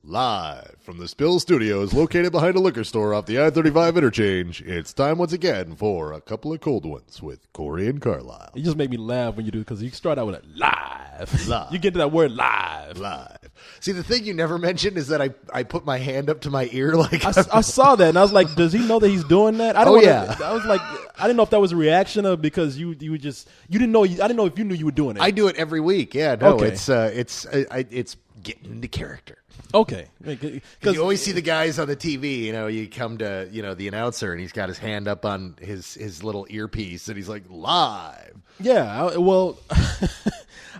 Live from the Spill Studios, located behind a liquor store off the I-35 interchange, it's time once again for a couple of cold ones with Corey and Carlisle. You just make me laugh when you do, because you start out with a live. Live. You get to that word live. Live. See, the thing you never mentioned is that I put my hand up to my ear like I saw that, and I was like, does he know that he's doing that? I was like, I didn't know if that was a reaction of because you didn't know. I didn't know if you knew you were doing it. I do it every week. Yeah, no, Okay. it's getting into character. Okay. You always see the guys on the TV, you come to, the announcer and he's got his hand up on his little earpiece and he's like, live. Yeah, well,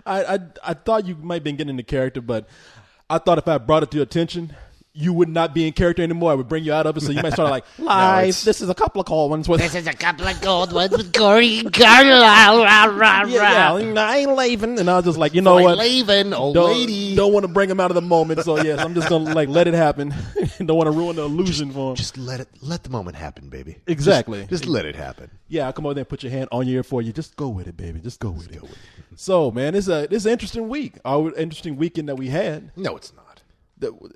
I thought you might have been getting into character, but I thought if I brought it to your attention, you would not be in character anymore. I would bring you out of it, so you might start like, live, this is a couple of cold ones with... This is a couple of cold ones with Corey and Carlisle. Yeah, I'm leaving. And I was just like, you know what? Leaving, old lady. Don't want to bring him out of the moment, so yes, I'm just going to let it happen. Don't want to ruin the illusion for him. Just let the moment happen, baby. Exactly. Just let it happen. Yeah, I'll come over there and put your hand on your ear for you. Just go with it, baby. Just go with it. So, man, it's an interesting week. Our interesting weekend that we had. No, it's not.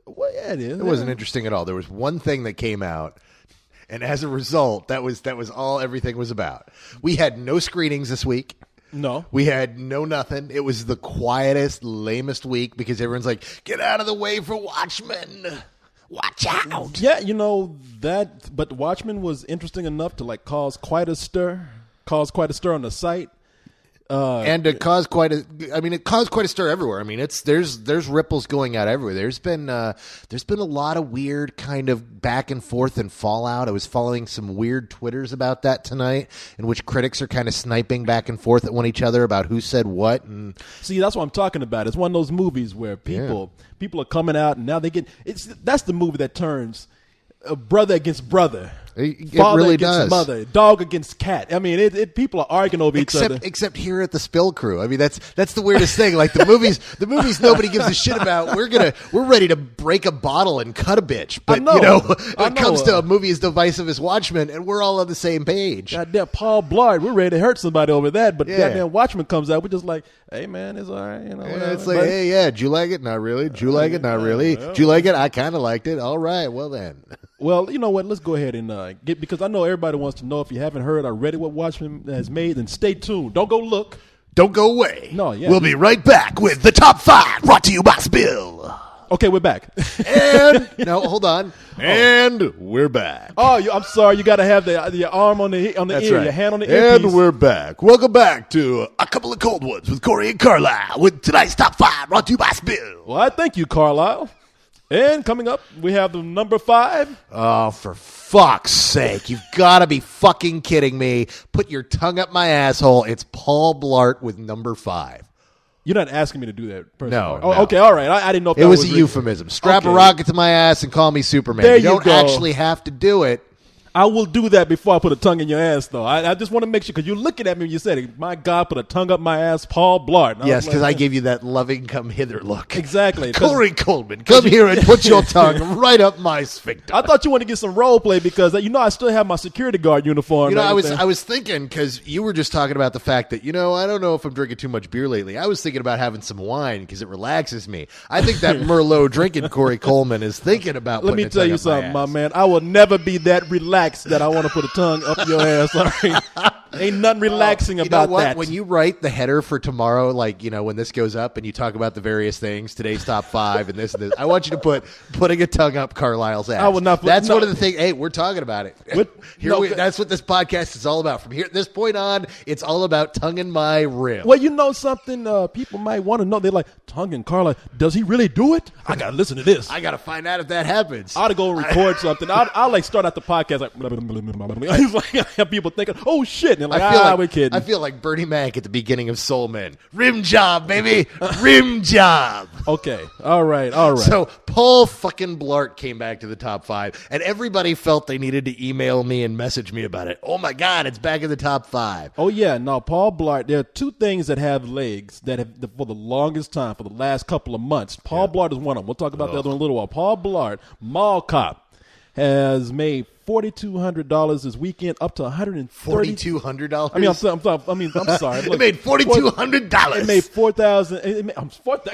Well, yeah, it is. It wasn't interesting at all. There was one thing that came out, and as a result, that was all everything was about. We had no screenings this week. No. We had no nothing. It was the quietest, lamest week because everyone's like, get out of the way for Watchmen. Watch out. Yeah, but Watchmen was interesting enough to cause quite a stir on the site. And it caused quite a stir everywhere. I mean, there's ripples going out everywhere. There's been a lot of weird kind of back and forth and fallout. I was following some weird Twitters about that tonight, in which critics are kind of sniping back and forth at each other about who said what. And see, that's what I'm talking about. It's one of those movies where people are coming out, and now that's the movie that turns brother against brother. It Father really against does. mother, dog against cat. I mean, people are arguing over each other. Except here at the Spill Crew. I mean, that's the weirdest thing. Like the movies nobody gives a shit about. We're ready to break a bottle and cut a bitch. But when it comes to a movie as divisive as Watchmen, and we're all on the same page. Goddamn Paul Blart, we're ready to hurt somebody over that. But goddamn Watchmen comes out, we're just like, hey man, it's all right. It's like, hey, yeah, did you like it? Not really. Did you like it? Not really. Did you like it? I kind of liked it. All right, well then. Well, you know what? Let's go ahead and because I know everybody wants to know. If you haven't heard already what Watchmen has made, then stay tuned. Don't go look. Don't go away. No, yeah. We'll be right back with the top 5 brought to you by Spill. Okay, we're back. And no, hold on. And we're back. Oh, I'm sorry. You got to have the arm on the That's ear, right. your hand on the ear. And we're back. Welcome back to a couple of cold ones with Corey and Carlisle with tonight's top 5 brought to you by Spill. Well, I thank you, Carlisle. And coming up, we have the number 5. Oh, for fuck's sake. You've got to be fucking kidding me. Put your tongue up my asshole. It's Paul Blart with number 5. You're not asking me to do that. No. Okay, all right. I didn't know if it was a euphemism. Strap a rocket to my ass and call me Superman. There you don't go. actually have to do it. I will do that before I put a tongue in your ass, though. I just want to make sure, because you're looking at me when you said it. My God, put a tongue up my ass, Paul Blart. Yes, because I gave you that loving come hither look. Exactly. Corey Coleman, come here and put your tongue right up my sphincter. I thought you wanted to get some role play because, I still have my security guard uniform. I was thinking, because you were just talking about the fact that, I don't know if I'm drinking too much beer lately. I was thinking about having some wine because it relaxes me. I think that Merlot drinking Corey Coleman is thinking about Let me tell you something, my man. I will never be that relaxed that I want to put a tongue up your ass. Sorry. Ain't nothing relaxing about that. When you write the header for tomorrow, when this goes up and you talk about the various things, today's top 5 and this and this, I want you to putting a tongue up Carlisle's ass. I will not. That's one of the things. Hey, we're talking about it. That's what this podcast is all about. From here at this point on, it's all about tonguing my rim. Well, you know something people might want to know. They're like, tonguing Carlisle, does he really do it? I got to listen to this. I got to find out if that happens. I ought to go record something. I'll start out the podcast like, it's like I have people thinking, oh shit. And we're kidding. I feel like Bernie Mac at the beginning of Soul Men. Rim job, baby. Rim job. Okay. All right. So Paul fucking Blart came back to the top 5, and everybody felt they needed to email me and message me about it. Oh my God, it's back in the top 5. Oh yeah. No, Paul Blart, there are 2 things that have legs that have, for the longest time, for the last couple of months. Paul Blart is one of them. We'll talk about the other one in a little while. Paul Blart, Mall Cop, has made $4,200 this weekend, up to $130. $4,200. I mean, I'm sorry. It made $4,200. It made 4,000.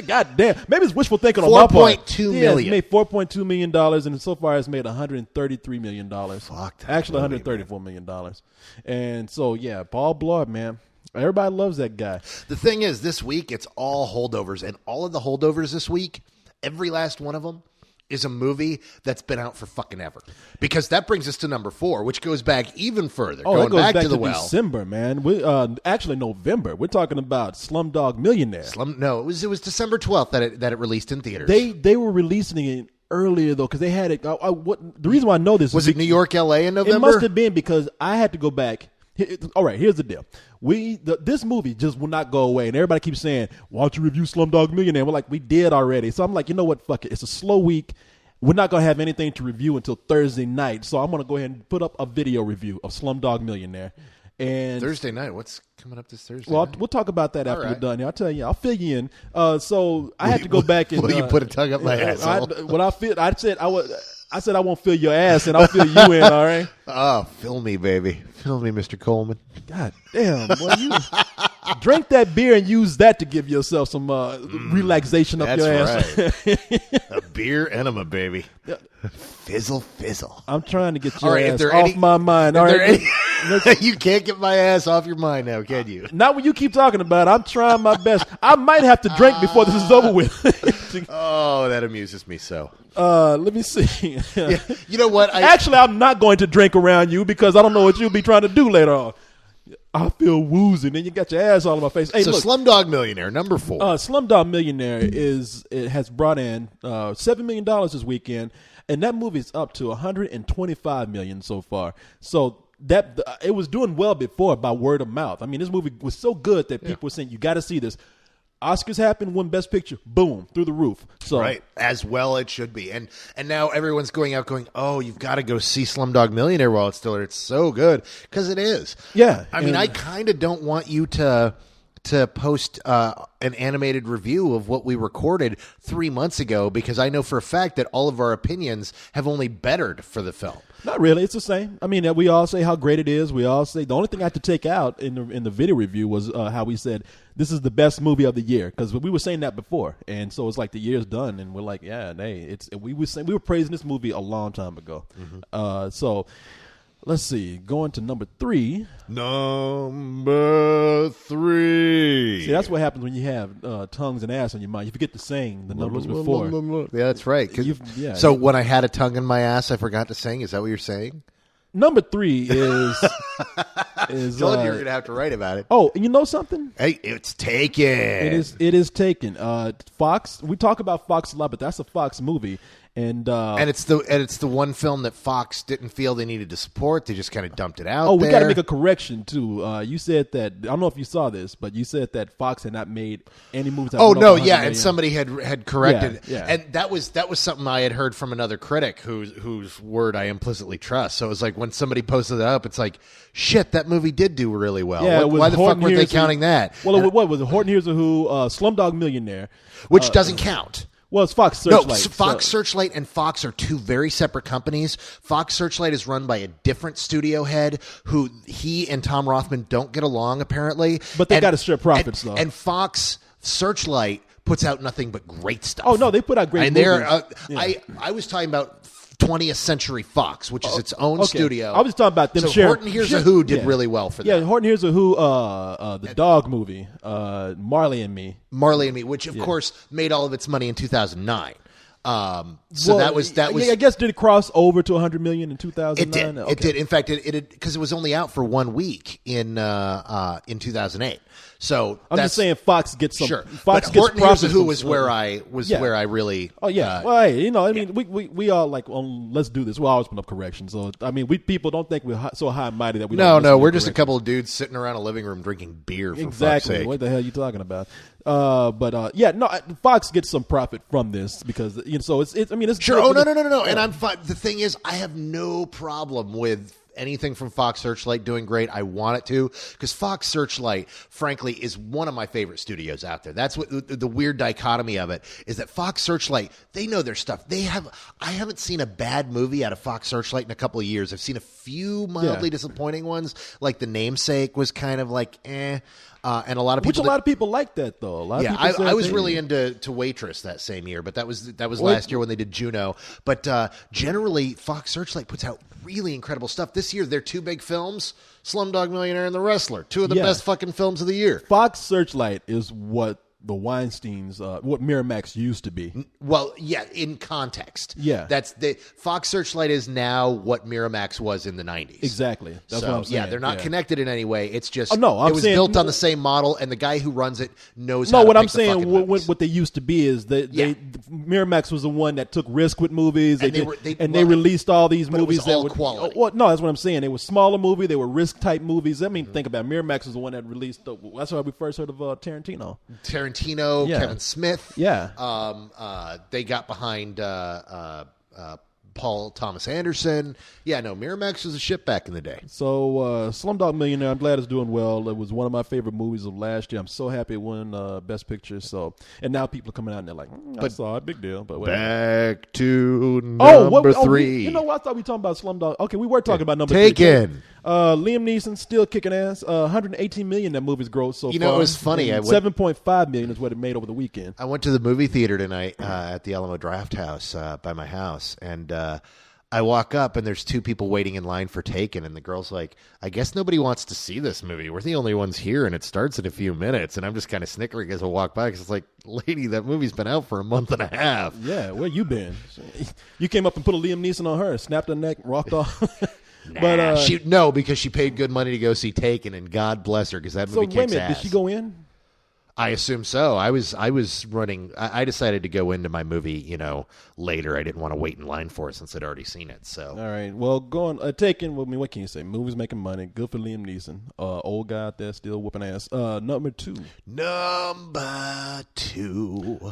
God damn. Maybe it's wishful thinking on my part. $4.2 million. It made $4.2 million, and so far it's made $133 million. Fuck that Actually, movie, $134 million. And so, yeah, Paul Blart, man. Everybody loves that guy. The thing is, this week it's all holdovers, and all of the holdovers this week, every last one of them, is a movie that's been out for fucking ever. Because that brings us to number 4, which goes back even further. Oh, going that goes back to the well. December, man. Actually, November. We're talking about Slumdog Millionaire. No, it was December 12th that it released in theaters. They were releasing it earlier though, because they had it. The reason why I know this was it New York, L.A. in November? It must have been, because I had to go back. All right, here's the deal. This movie just will not go away, and everybody keeps saying, "Why don't you review Slumdog Millionaire?" We're like, we did already. So I'm like, you know what? Fuck it. It's a slow week. We're not going to have anything to review until Thursday night. So I'm going to go ahead and put up a video review of Slumdog Millionaire. And Thursday night? What's coming up this Thursday well, night? we'll talk about that after right. we're done. I'll tell you. I'll fill you in. So I had to go back and. Will you put a tongue up my asshole? I said I won't fill your ass, and I'll fill you in, all right? Oh, fill me, baby. Fill me, Mr. Coleman. God damn, boy. You drink that beer and use that to give yourself some relaxation up your ass. That's right. A beer enema, baby. Fizzle, fizzle. I'm trying to get All your right, ass off my mind. All right, you can't get my ass off your mind now, can you? Not when you keep talking about it. I'm trying my best. I might have to drink before this is over with. Oh, that amuses me so. Let me see. Yeah, you know what? Actually, I'm not going to drink around you because I don't know what you'll be trying to do later on. I feel woozy. Then you got your ass all in my face. Hey, so look, Slumdog Millionaire, number 4. Slumdog Millionaire has brought in $7 million this weekend, and that movie is up to $125 million so far. So it was doing well before by word of mouth. I mean, this movie was so good that people were saying, "You got to see this." Oscars happened, won Best Picture, boom, through the roof. So right, as well it should be. And now everyone's going out going, "Oh, you've got to go see Slumdog Millionaire while it's still there. It's so good," because it is. Yeah, I mean, I kind of don't want you to post an animated review of what we recorded 3 months ago, because I know for a fact that all of our opinions have only bettered for the film. Not really. It's the same. I mean, we all say how great it is. We all say the only thing I had to take out in the video review was how we said this is the best movie of the year, because we were saying that before, and so it's like the year's done, and we're like, yeah, hey, we were praising this movie a long time ago. Mm-hmm. So let's see, going to number 3. Number 3. See, that's what happens when you have tongues and ass on your mind. You forget to sing the numbers before. Yeah, that's right. Yeah. So when I had a tongue in my ass, I forgot to sing. Is that what you're saying? Number 3 is Told you were gonna have to write about it. Oh, you know something? Hey, it's taken. It is taken. Fox. We talk about Fox a lot, but that's a Fox movie. And it's the one film that Fox didn't feel they needed to support. They just kind of dumped it out. Oh, we got to make a correction too. You said that, I don't know if you saw this, but you said that Fox had not made any movies. Oh no, yeah, and somebody had corrected. Yeah. And that was something I had heard from another critic whose word I implicitly trust. So it was like when somebody posted it up, it's like, shit, that movie did do really well. Yeah, why the fuck weren't they counting that? Well, what was it? Horton Hears a Who, Slumdog Millionaire, which doesn't count. Well, it's Fox Searchlight. No, Fox Searchlight and Fox are two very separate companies. Fox Searchlight is run by a different studio head who he and Tom Rothman don't get along, apparently. But they got to share profits, though. And Fox Searchlight puts out nothing but great stuff. Oh, no, they put out great movies. I was talking about 20th Century Fox, which is its own studio. I was talking about them. So Horton Hears a Who did really well for them. Yeah, Horton Hears a Who, the dog movie, Marley and Me. Marley and Me, which of course made all of its money in 2009. That was. I guess did it cross over to 100 million in 2009? It did. In fact, it because it was only out for 1 week in 2008. So I'm just saying Fox gets some. Sure, Fox but gets Horton Hears a Who was where I really. Oh yeah. Well, hey, I mean, we all like, let's do this. We always put up corrections. So I mean, people don't think we're so high and mighty that we. No, we're just a couple of dudes sitting around a living room drinking beer. For fuck's sake. What the hell are you talking about? Fox gets some profit from this because so it's. I mean, it's sure. Oh no. And I'm fine. The thing is, I have no problem with anything from Fox Searchlight doing great. I want it to, because Fox Searchlight, frankly, is one of my favorite studios out there. That's what the weird dichotomy of it is, that Fox Searchlight, they know their stuff. I haven't seen a bad movie out of Fox Searchlight in a couple of years. I've seen a few mildly disappointing ones, like The Namesake was kind of like and a lot of people. Which a lot of people like that though. I was really into Waitress that same year, but that was last year when they did Juno. But generally, Fox Searchlight puts out really incredible stuff. This year, their two big films, Slumdog Millionaire and The Wrestler, two of the best fucking films of the year. Fox Searchlight is what the Weinsteins, what Miramax used to be. Well, yeah, in context. Yeah. That's Fox Searchlight is now what Miramax was in the 90s. Exactly. That's what I'm saying. Yeah, they're not connected in any way. It's just, it was built on the same model, and the guy who runs it knows how No, to what pick I'm saying, movies. what they used to be is Miramax was the one that took risk with movies, And they released all these but it movies was that all were quality. no, that's what I'm saying. They were smaller movies, they were risk type movies. I mean, think about it. Miramax was the one that released. That's why we first heard of Tarantino. Kevin Smith. Yeah. They got behind Paul Thomas Anderson. Yeah, no, Miramax was a ship back in the day. So Slumdog Millionaire, I'm glad it's doing well. It was one of my favorite movies of last year. I'm so happy it won Best Picture. So, and now people are coming out and they're like, I saw it, big deal. But back to number three. You know what? I thought we were talking about Slumdog. Okay, we were talking about number Taken. 3. Liam Neeson still kicking ass. 118 million that movie's grossed so far. You know, it was funny. 7.5 million is what it made over the weekend. I went to the movie theater tonight at the Alamo Draft House by my house, and I walk up and there's two people waiting in line for Taken, and the girl's like, I guess nobody wants to see this movie. We're the only ones here, and it starts in a few minutes. And I'm just kind of snickering as I walk by, because it's like, lady, that movie's been out for a month and a half. Yeah, where you been? You came up and put a Liam Neeson on her, snapped her neck, walked off. But because she paid good money to go see Taken, and God bless her, because that movie kicks ass. Did she go in? I assume so. I was running. I decided to go into my movie, later. I didn't want to wait in line for it since I'd already seen it. So all right, well, Taken. I mean, what can you say? Movies making money. Good for Liam Neeson. Old guy out there still whooping ass. Number two.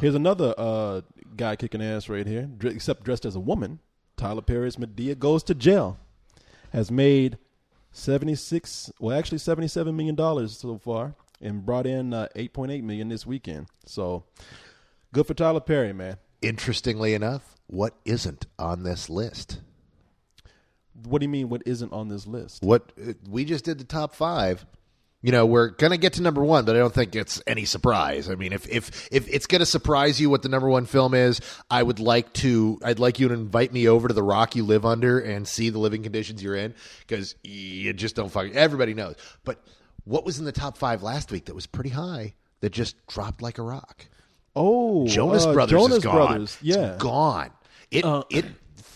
Here's another guy kicking ass right here, except dressed as a woman. Tyler Perry's Madea Goes to Jail has made $77 million so far, and brought in $8.8 million this weekend. So good for Tyler Perry, man. Interestingly enough, what isn't on this list? What do you mean? What isn't on this list? What we just did the top 5. We're gonna get to number 1, but I don't think it's any surprise. I mean, if it's gonna surprise you what the number 1 film is, I'd like you to invite me over to the rock you live under and see the living conditions you're in, because you just don't everybody knows. But what was in the top 5 last week that was pretty high, that just dropped like a rock? Oh, Jonas Brothers is gone. Brothers. Yeah. It's gone. It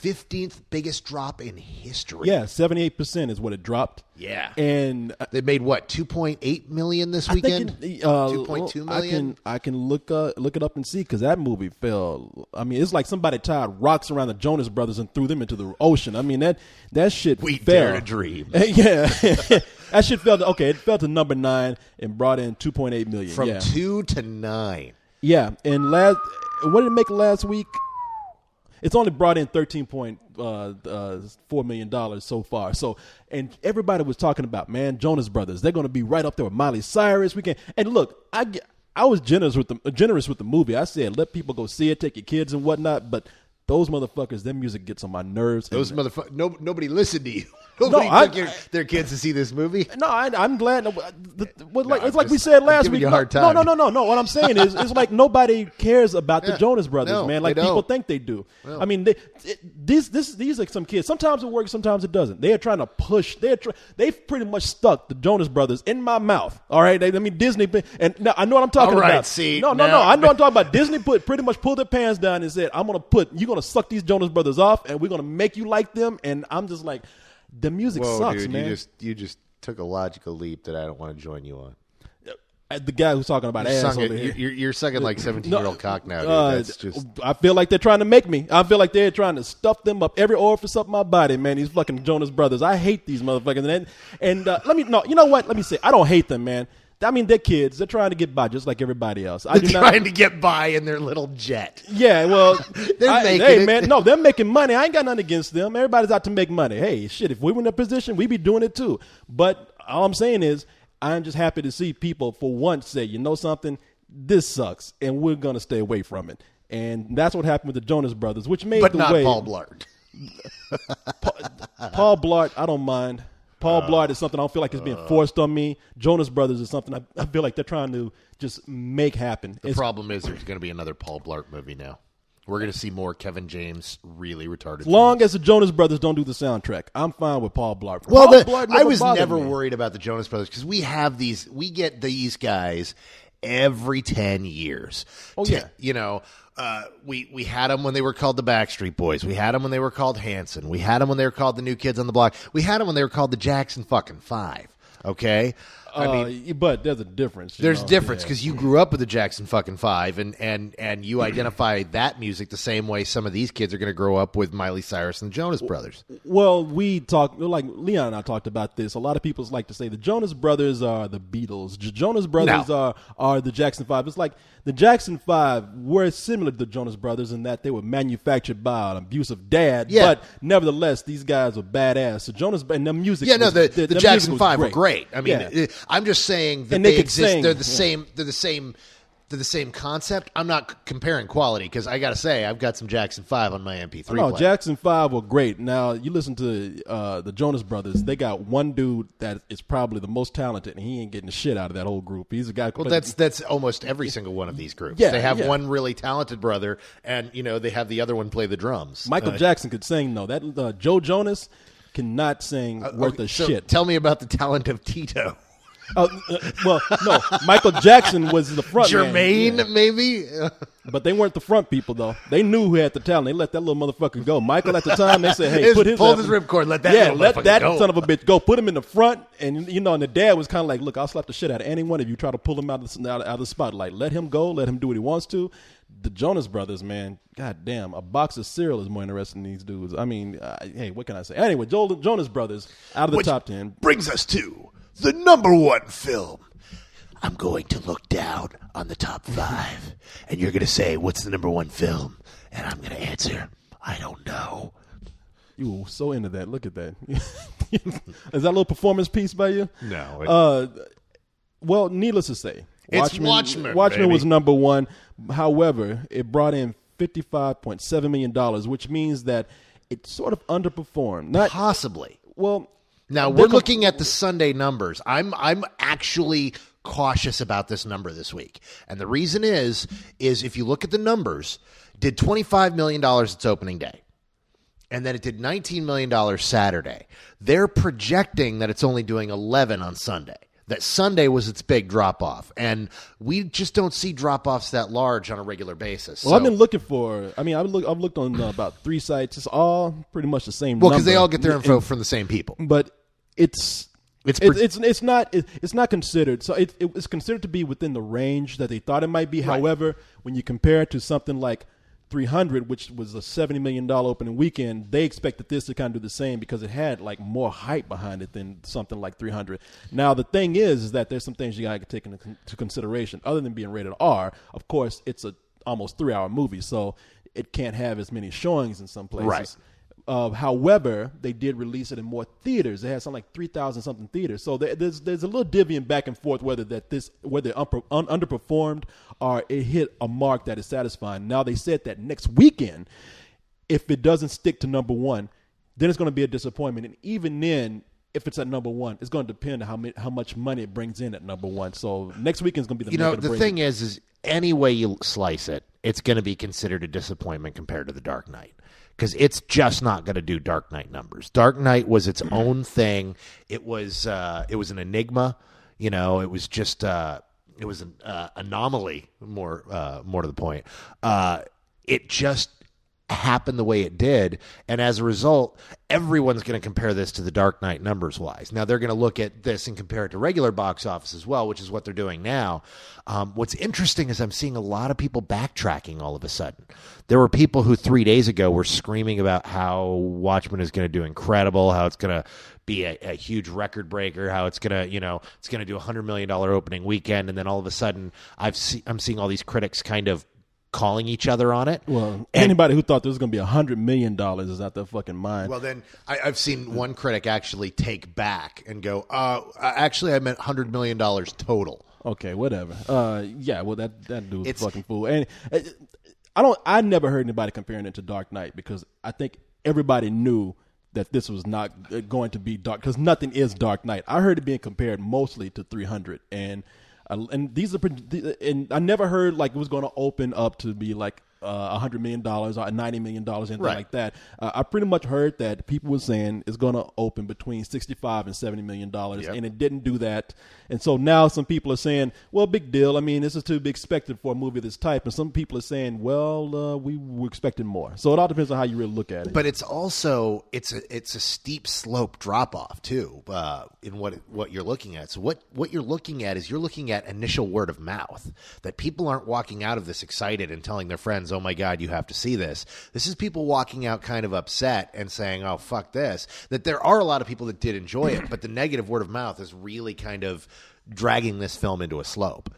15th biggest drop in history. Yeah, 78% is what it dropped. Yeah. And they made what, 2.8 million this weekend? 2.2 million? I can look it up and see, because that movie fell. I mean, it's like somebody tied rocks around the Jonas Brothers and threw them into the ocean. I mean, that shit we fell. dare to dream. Yeah. That shit fell it fell to number 9 and brought in 2.8 million. From 2 to 9. Yeah, and what did it make last week? It's only brought in $13.4 million so far. So, and everybody was talking about, man, Jonas Brothers. They're going to be right up there with Miley Cyrus. And look, I was generous with the movie. I said, let people go see it, take your kids and whatnot. But those motherfuckers, their music gets on my nerves. Those motherfuckers, nobody listened to you. Nobody took their kids to see this movie. No, I'm glad. It's like we said last week. You a hard time. No. What I'm saying is, it's like nobody cares about the Jonas Brothers, no, man. Like people think they do. No. I mean, these are some kids. Sometimes it works, sometimes it doesn't. They are trying to push. They've pretty much stuck the Jonas Brothers in my mouth. All right, Disney, and now I know what I'm talking about. All right, see, no. I know what I'm talking about. Disney pretty much pulled their pants down and said, you're gonna suck these Jonas Brothers off, and we're gonna make you like them. And I'm just like, the music sucks, dude, man. You just took a logical leap that I don't want to join you on. The guy who's talking about ass over here. You're sucking like 17-year-old cock now, dude. That's just. I feel like they're trying to make me. I feel like they're trying to stuff them up every orifice up my body, man. These fucking Jonas Brothers. I hate these motherfuckers. And you know what? Let me say, I don't hate them, man. I mean, they're kids. They're trying to get by just like everybody else. They're trying to get by in their little jet. Yeah, well, they're making it. Man, no, they're making money. I ain't got nothing against them. Everybody's out to make money. Hey, shit, if we were in a position, we'd be doing it too. But all I'm saying is, I'm just happy to see people for once say, you know something, this sucks, and we're going to stay away from it. And that's what happened with the Jonas Brothers, which made but the not way. Paul Blart. Paul Blart, I don't mind. Paul Blart is something I don't feel like is being forced on me. Jonas Brothers is something I feel like they're trying to just make happen. The problem is there's going to be another Paul Blart movie now. We're going to see more Kevin James really retarded. As long as the Jonas Brothers don't do the soundtrack, I'm fine with Paul Blart. Well, Paul Blart I was never me. worried about the Jonas Brothers because we get these guys every 10 years. Oh, yeah. You know, we had them when they were called the Backstreet Boys. We had them when they were called Hanson. We had them when they were called the New Kids on the Block. We had them when they were called the Jackson fucking 5. Okay? I mean, but there's a difference. There's difference because you grew up with the Jackson fucking 5, and you identify that music the same way some of these kids are going to grow up with Miley Cyrus and the Jonas Brothers. Well, we talked, like Leon and I talked about this. A lot of people like to say the Jonas Brothers are the Beatles. The Jonas Brothers are the Jackson 5. It's like the Jackson 5 were similar to the Jonas Brothers in that they were manufactured by an abusive dad. Yeah. But nevertheless, these guys were badass. So Jonas and the music. Yeah, no, the Jackson music 5 was were great. I mean, yeah. I'm just saying that And they could exist. sing. They're the same. They're the same. They're the same concept. I'm not comparing quality because I got to say I've got some Jackson 5 on my MP3 No, player. Jackson 5 were great. Now, you listen to the Jonas Brothers. They got one dude that is probably the most talented, and he ain't getting the shit out of that whole group. He's a guy. Well, that's almost every single one of these groups. Yeah, they have yeah. one really talented brother, and they have the other one play the drums. Michael Jackson could sing, though. That Joe cannot sing worth a so shit. Tell me about the talent of Tito. Well, no, Michael Jackson was the front Jermaine, man. Yeah. maybe. But they weren't the front people, though. They knew who had the talent. They let that little motherfucker go. Michael, at the time, they said, "Hey, put his ripcord. Let that little let motherfucker that go. son of a bitch go. Put him in the front." And and the dad was kind of like, "Look, I'll slap the shit out of anyone if you try to pull him out of the spotlight. Let him go. Let him do what he wants to." The Jonas Brothers, man, god damn, a box of cereal is more interesting than these dudes. I mean, hey, what can I say? Anyway, Jonas Brothers out of the Which top 10 brings us to the number one film. I'm going to look down on the top 5, and you're going to say, what's the number one film? And I'm going to answer, I don't know. You were so into that. Look at that. Is that a little performance piece by you? No. Well, needless to say, It's Watchmen, Watchmen baby. was number one. However, it brought in $55.7 million, which means that it sort of underperformed. Not Possibly. well. Now, we're looking at the Sunday numbers. I'm actually cautious about this number this week. And the reason is if you look at the numbers, did $25 million its opening day. And then it did $19 million Saturday. They're projecting that it's only doing 11 on Sunday. That Sunday was its big drop-off. And we just don't see drop-offs that large on a regular basis. Well, I've been looking for. I mean, I've looked on about 3 sites. It's all pretty much the same. Well, because they number. all get their info from the same people. But it's not considered. So it's considered to be within the range that they thought it might be. Right. However, when you compare it to something like 300, which was a $70 million opening weekend, they expected this to kind of do the same because it had like more hype behind it than something like 300. Now, the thing is that there's some things you got to take into consideration. Other than being rated R, of course, it's a almost 3-hour movie, so it can't have as many showings in some places. Right. However, they did release it in more theaters. They had something like 3,000 something theaters. So there's a little divvying back and forth whether it underperformed or it hit a mark that is satisfying. Now they said that next weekend, if it doesn't stick to number one, then it's going to be a disappointment. And even then, if it's at number one, it's going to depend on how much money it brings in at number one. So next weekend is going to be the thing is any way you slice it, it's going to be considered a disappointment compared to The Dark Knight. Because it's just not going to do Dark Knight numbers. Dark Knight was its own thing. It was an enigma. It was just it was an anomaly. More to the point. It just happen the way it did, and as a result, everyone's going to compare this to The Dark Knight numbers wise. Now they're going to look at this and compare it to regular box office as well, which is what they're doing now. What's interesting is I'm seeing a lot of people backtracking all of a sudden. There were people who 3 days ago were screaming about how Watchmen is going to do incredible, how it's going to be a huge record breaker, how it's going to, it's going to do $100 million opening weekend, and then all of a sudden I'm seeing all these critics kind of calling each other on it. Well, anybody who thought there was going to be $100 million is out their fucking mind. Well, then I've seen one critic actually take back and go, actually, I meant $100 million total. Okay, whatever. Yeah, well, that dude's a fucking fool. And I never heard anybody comparing it to Dark Knight because I think everybody knew that this was not going to be dark because nothing is Dark Knight. I heard it being compared mostly to 300 and these are, and I never heard like it was going to open up to be like $100 million or $90 million, anything like that. I pretty much heard that people were saying it's going to open between $65 and $70 million, and it didn't do that. And so now some people are saying, well, big deal. I mean, this is to be expected for a movie of this type. And some people are saying, well, we were expecting more. So it all depends on how you really look at it. But it's also it's a steep slope drop off too in what you're looking at. So what you're looking at is you're looking at initial word of mouth, that people aren't walking out of this excited and telling their friends, oh my God, you have to see this. This is people walking out kind of upset and saying, oh, fuck this. That there are a lot of people that did enjoy it, but the negative word of mouth is really kind of dragging this film into a slope.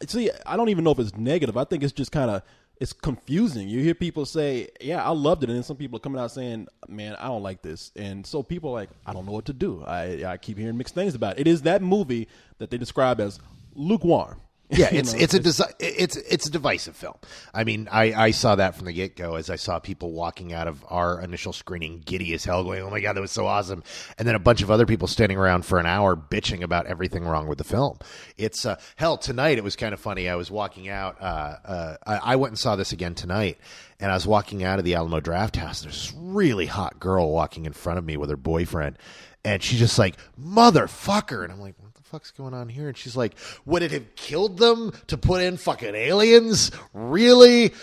See, I don't even know if it's negative. I think it's just kind of, it's confusing. You hear people say, yeah, I loved it. And then some people are coming out saying, man, I don't like this. And so people are like, I don't know what to do. I keep hearing mixed things about it. It is that movie that they describe as lukewarm. Yeah, it's a divisive film. I mean, I saw that from the get-go as I saw people walking out of our initial screening giddy as hell going, oh my God, that was so awesome. And then a bunch of other people standing around for an hour bitching about everything wrong with the film. It's hell, tonight it was kind of funny. I was walking out. I went and saw this again tonight, and I was walking out of the Alamo Drafthouse. There's this really hot girl walking in front of me with her boyfriend, and she's just like, motherfucker. And I'm like, what the fuck's going on here? And she's like, would it have killed them to put in fucking aliens? Really?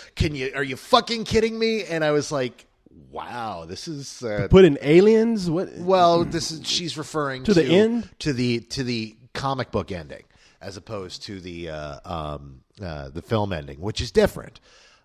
Are you fucking kidding me? And I was like, wow, this is put in aliens? What? Well, she's referring to the end, to the comic book ending as opposed to the film ending, which is different.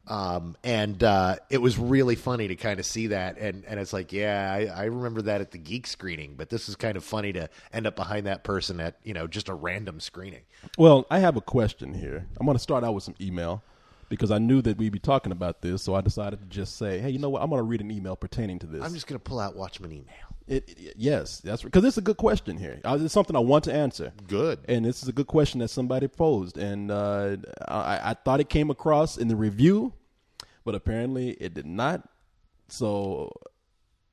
It was really funny to kind of see that. And it's like, yeah, I remember that at the geek screening, but this is kind of funny to end up behind that person at, just a random screening. Well, I have a question here. I'm going to start out with some email because I knew that we'd be talking about this. So I decided to just say, hey, you know what? I'm going to read an email pertaining to this. I'm just going to pull out Watchmen email. Yes, that's because it's a good question here. It's something I want to answer. Good. And this is a good question that somebody posed. And I thought it came across in the review, but apparently it did not. So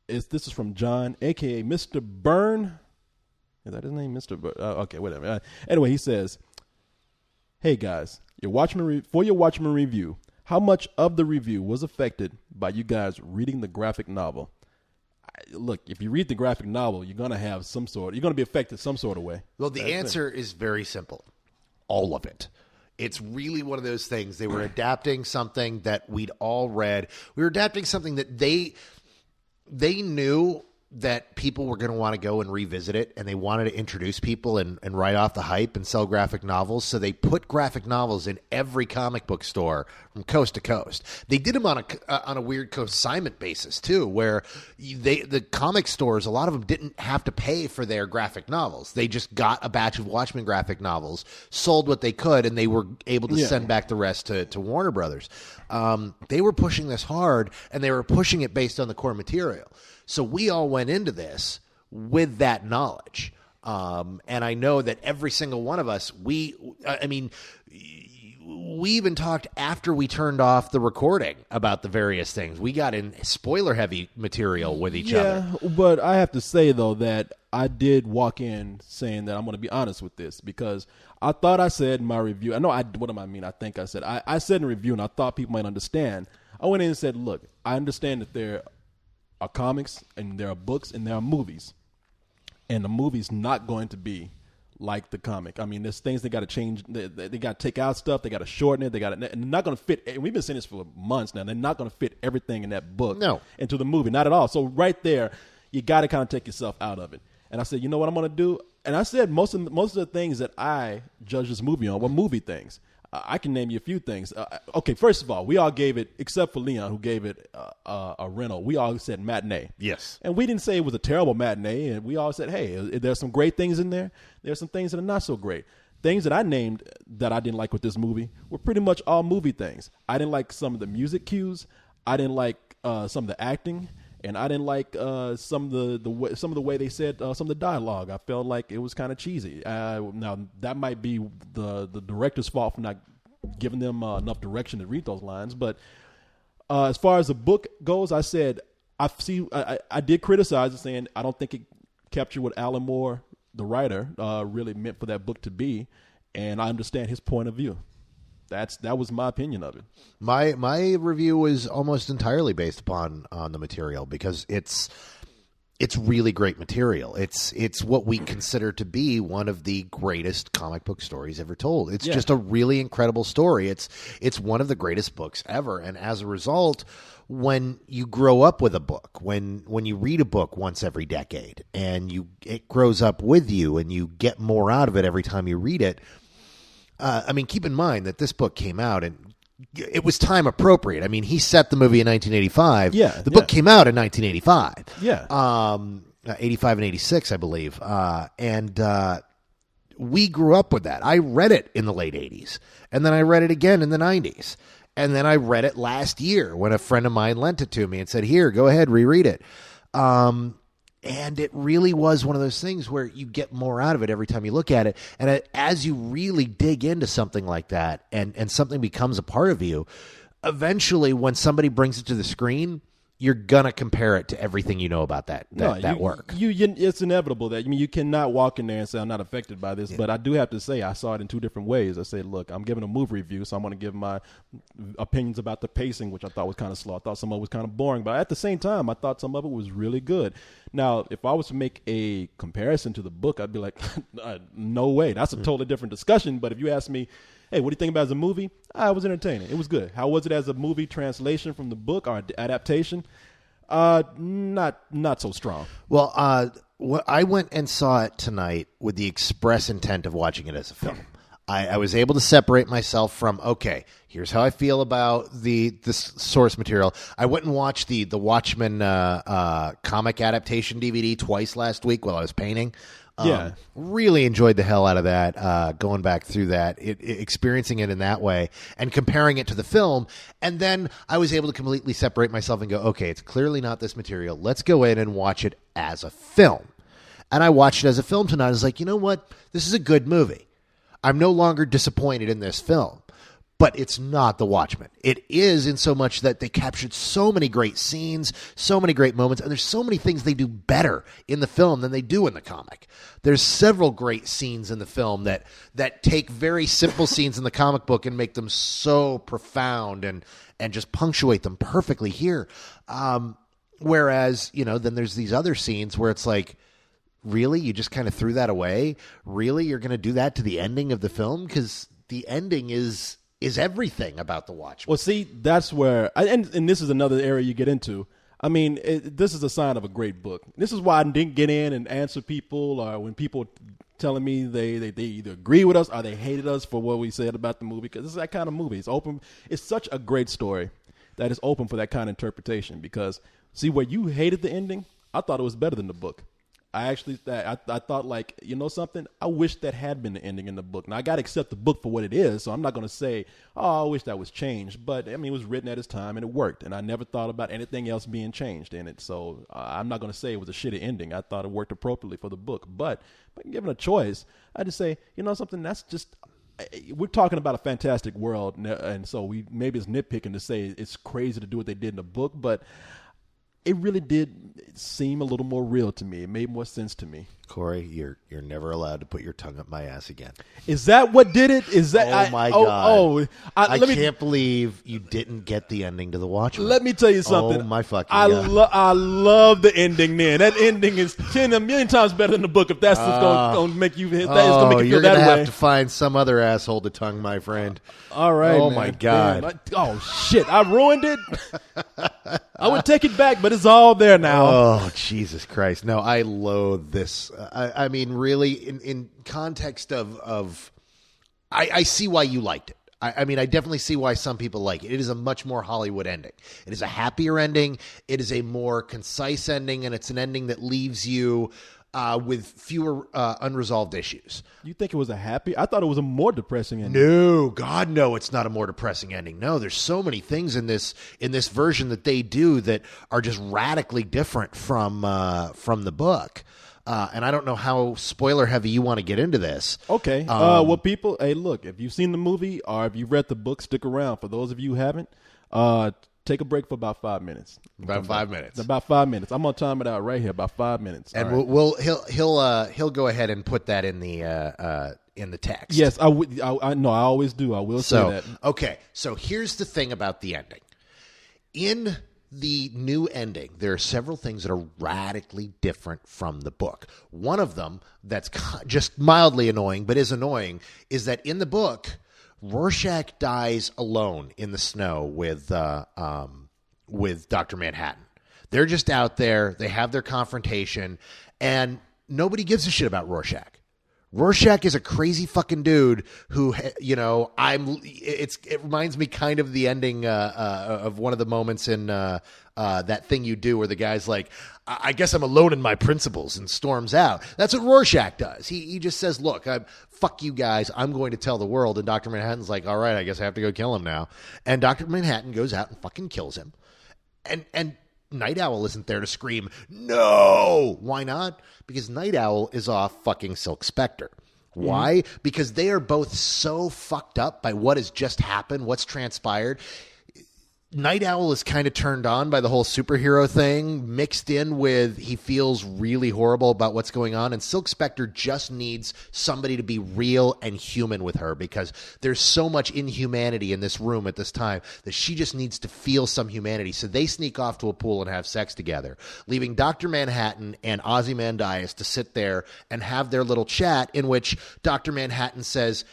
this is from John, a.k.a. Mr. Byrne. Is that his name, Mr. Byrne? Okay, whatever. Anyway, he says, hey, guys, for your Watchmen review, how much of the review was affected by you guys reading the graphic novel? Look, if you read the graphic novel, you're going to be affected some sort of way. Well, the answer is very simple. All of it. It's really one of those things. They were adapting something that we'd all read. We were adapting something that they knew that people were going to want to go and revisit it, and they wanted to introduce people and write off the hype and sell graphic novels. So they put graphic novels in every comic book store from coast to coast. They did them on a weird consignment basis too, where the comic stores, a lot of them didn't have to pay for their graphic novels. They just got a batch of Watchmen graphic novels, sold what they could, and they were able to send back the rest to Warner Brothers. They were pushing this hard, and they were pushing it based on the core material. So we all went into this with that knowledge. And I know that every single one of us, we even talked after we turned off the recording about the various things. We got in spoiler-heavy material with each other. Yeah, but I have to say, though, that I did walk in saying that I'm going to be honest with this because I thought I said in my review, I think I said, I said in review, and I thought people might understand. I went in and said, look, I understand that there are comics and there are books and there are movies. And the movie's not going to be like the comic. I mean, there's things they got to change. They got to take out stuff. They got to shorten it. And they're not going to fit. And we've been saying this for months now. They're not going to fit everything in that book into the movie. Not at all. So right there, you got to kind of take yourself out of it. And I said, you know what I'm going to do? And I said most of the things that I judged this movie on were movie things. I can name you a few things. Okay, first of all, we all gave it, except for Leon, who gave it a rental, we all said matinee. Yes. And we didn't say it was a terrible matinee, and we all said, hey, there's some great things in there. There's some things that are not so great. Things that I named that I didn't like with this movie were pretty much all movie things. I didn't like some of the music cues. I didn't like some of the acting. And I didn't like some of the way they said some of the dialogue. I felt like it was kind of cheesy. Now that might be the director's fault for not giving them enough direction to read those lines. But as far as the book goes, I said I did criticize it, saying I don't think it captured what Alan Moore, the writer, really meant for that book to be, and I understand his point of view. That was my opinion of it. My review was almost entirely based upon the material, because it's really great material. It's what we consider to be one of the greatest comic book stories ever told. It's just a really incredible story. It's one of the greatest books ever, and as a result, when you grow up with a book, when you read a book once every decade, and it grows up with you, and you get more out of it every time you read it. I mean, keep in mind that this book came out and it was time appropriate. I mean, he set the movie in 1985. Yeah. The book came out in 1985. Yeah. 85 and 86, I believe. And we grew up with that. I read it in the late 80s, and then I read it again in the 90s. And then I read it last year when a friend of mine lent it to me and said, here, go ahead, reread it. And it really was one of those things where you get more out of it every time you look at it. And as you really dig into something like that, and something becomes a part of you, eventually when somebody brings it to the screen, you're going to compare it to everything you know about that work. It's inevitable that, I mean, you cannot walk in there and say, I'm not affected by this, but I do have to say, I saw it in two different ways. I say, look, I'm giving a movie review, so I'm going to give my opinions about the pacing, which I thought was kind of slow. I thought some of it was kind of boring, but at the same time, I thought some of it was really good. Now, if I was to make a comparison to the book, I'd be like, no way. That's a totally different discussion. But if you ask me, hey, what do you think about it as a movie? It was entertaining. It was good. How was it as a movie translation from the book or adaptation? Not so strong. Well, I went and saw it tonight with the express intent of watching it as a film. I was able to separate myself from, okay, here's how I feel about this source material. I went and watched the Watchmen comic adaptation DVD twice last week while I was painting. Really enjoyed the hell out of that, going back through that, experiencing it in that way and comparing it to the film. And then I was able to completely separate myself and go, okay, it's clearly not this material. Let's go in and watch it as a film. And I watched it as a film tonight. I was like, you know what? This is a good movie. I'm no longer disappointed in this film. But it's not The Watchmen. It is in so much that they captured so many great scenes, so many great moments, and there's so many things they do better in the film than they do in the comic. There's several great scenes in the film that take very simple scenes in the comic book and make them so profound and just punctuate them perfectly here. Whereas, then there's these other scenes where it's like, really? You just kind of threw that away? Really? You're going to do that to the ending of the film? Because the ending is everything about The Watchmen. Well, see, that's where, and this is another area you get into. I mean, this is a sign of a great book. This is why I didn't get in and answer people, or when people telling me they either agree with us or they hated us for what we said about the movie, because this is that kind of movie. It's open. It's such a great story that is open for that kind of interpretation. Because, see, where you hated the ending, I thought it was better than the book. I thought, like, something? I wish that had been the ending in the book. Now, I got to accept the book for what it is, so I'm not going to say, I wish that was changed. But, I mean, it was written at its time, and it worked. And I never thought about anything else being changed in it. So I'm not going to say it was a shitty ending. I thought it worked appropriately for the book. But given a choice, I just say, something that's just – we're talking about a fantastic world, and so maybe it's nitpicking to say it's crazy to do what they did in the book, but – it really did seem a little more real to me. It made more sense to me. Corey, you're never allowed to put your tongue up my ass again. Is that what did it? Is that? My God! I let me, can't believe you didn't get the ending to The Watchmen. Let me tell you something. Oh my fucking God! I love the ending. Man, that ending is 10 a million times better than the book. If that's what's going to make you hit, that is going to make you feel that way. You're gonna have to find some other asshole to tongue, my friend. All right. Oh man. my God! Damn. Shit! I ruined it. I would take it back, but it's all there now. Oh, Jesus Christ. No, I loathe this. I mean, really, in context of I see why you liked it. I mean, I definitely see why some people like it. It is a much more Hollywood ending. It is a happier ending. It is a more concise ending, and it's an ending that leaves you with fewer unresolved issues. You think it was a happy? I thought it was a more depressing ending. No, God, no, it's not a more depressing ending. No, there's so many things in this version that they do that are just radically different from the book. And I don't know how spoiler heavy you want to get into this. Okay. Well, people, hey, look, if you've seen the movie or if you've read the book, stick around. For those of you who haven't, take a break for about 5 minutes. About 5 minutes. About 5 minutes. I'm gonna time it out right here. About 5 minutes. And he'll go ahead and put that in the text. Yes, I would. I know. I always do. I will say that. Okay. So here's the thing about the ending. In the new ending, there are several things that are radically different from the book. One of them that's just mildly annoying, but is annoying, is that in the book, Rorschach dies alone in the snow with Dr. Manhattan. They're just out there. They have their confrontation, and nobody gives a shit about Rorschach. Rorschach is a crazy fucking dude who, you know, it reminds me kind of the ending of one of the moments in That Thing You Do where the guy's like, I guess I'm alone in my principles, and storms out. That's what Rorschach does. He just says, look, fuck you guys. I'm going to tell the world. And Dr. Manhattan's like, all right, I guess I have to go kill him now. And Dr. Manhattan goes out and fucking kills him. And Night Owl isn't there to scream, no! Why not? Because Night Owl is off fucking Silk Spectre. Why? Because they are both so fucked up by what has just happened, what's transpired. Night Owl is kind of turned on by the whole superhero thing, mixed in with he feels really horrible about what's going on. And Silk Spectre just needs somebody to be real and human with her because there's so much inhumanity in this room at this time that she just needs to feel some humanity. So they sneak off to a pool and have sex together, leaving Dr. Manhattan and Ozymandias to sit there and have their little chat in which Dr. Manhattan says,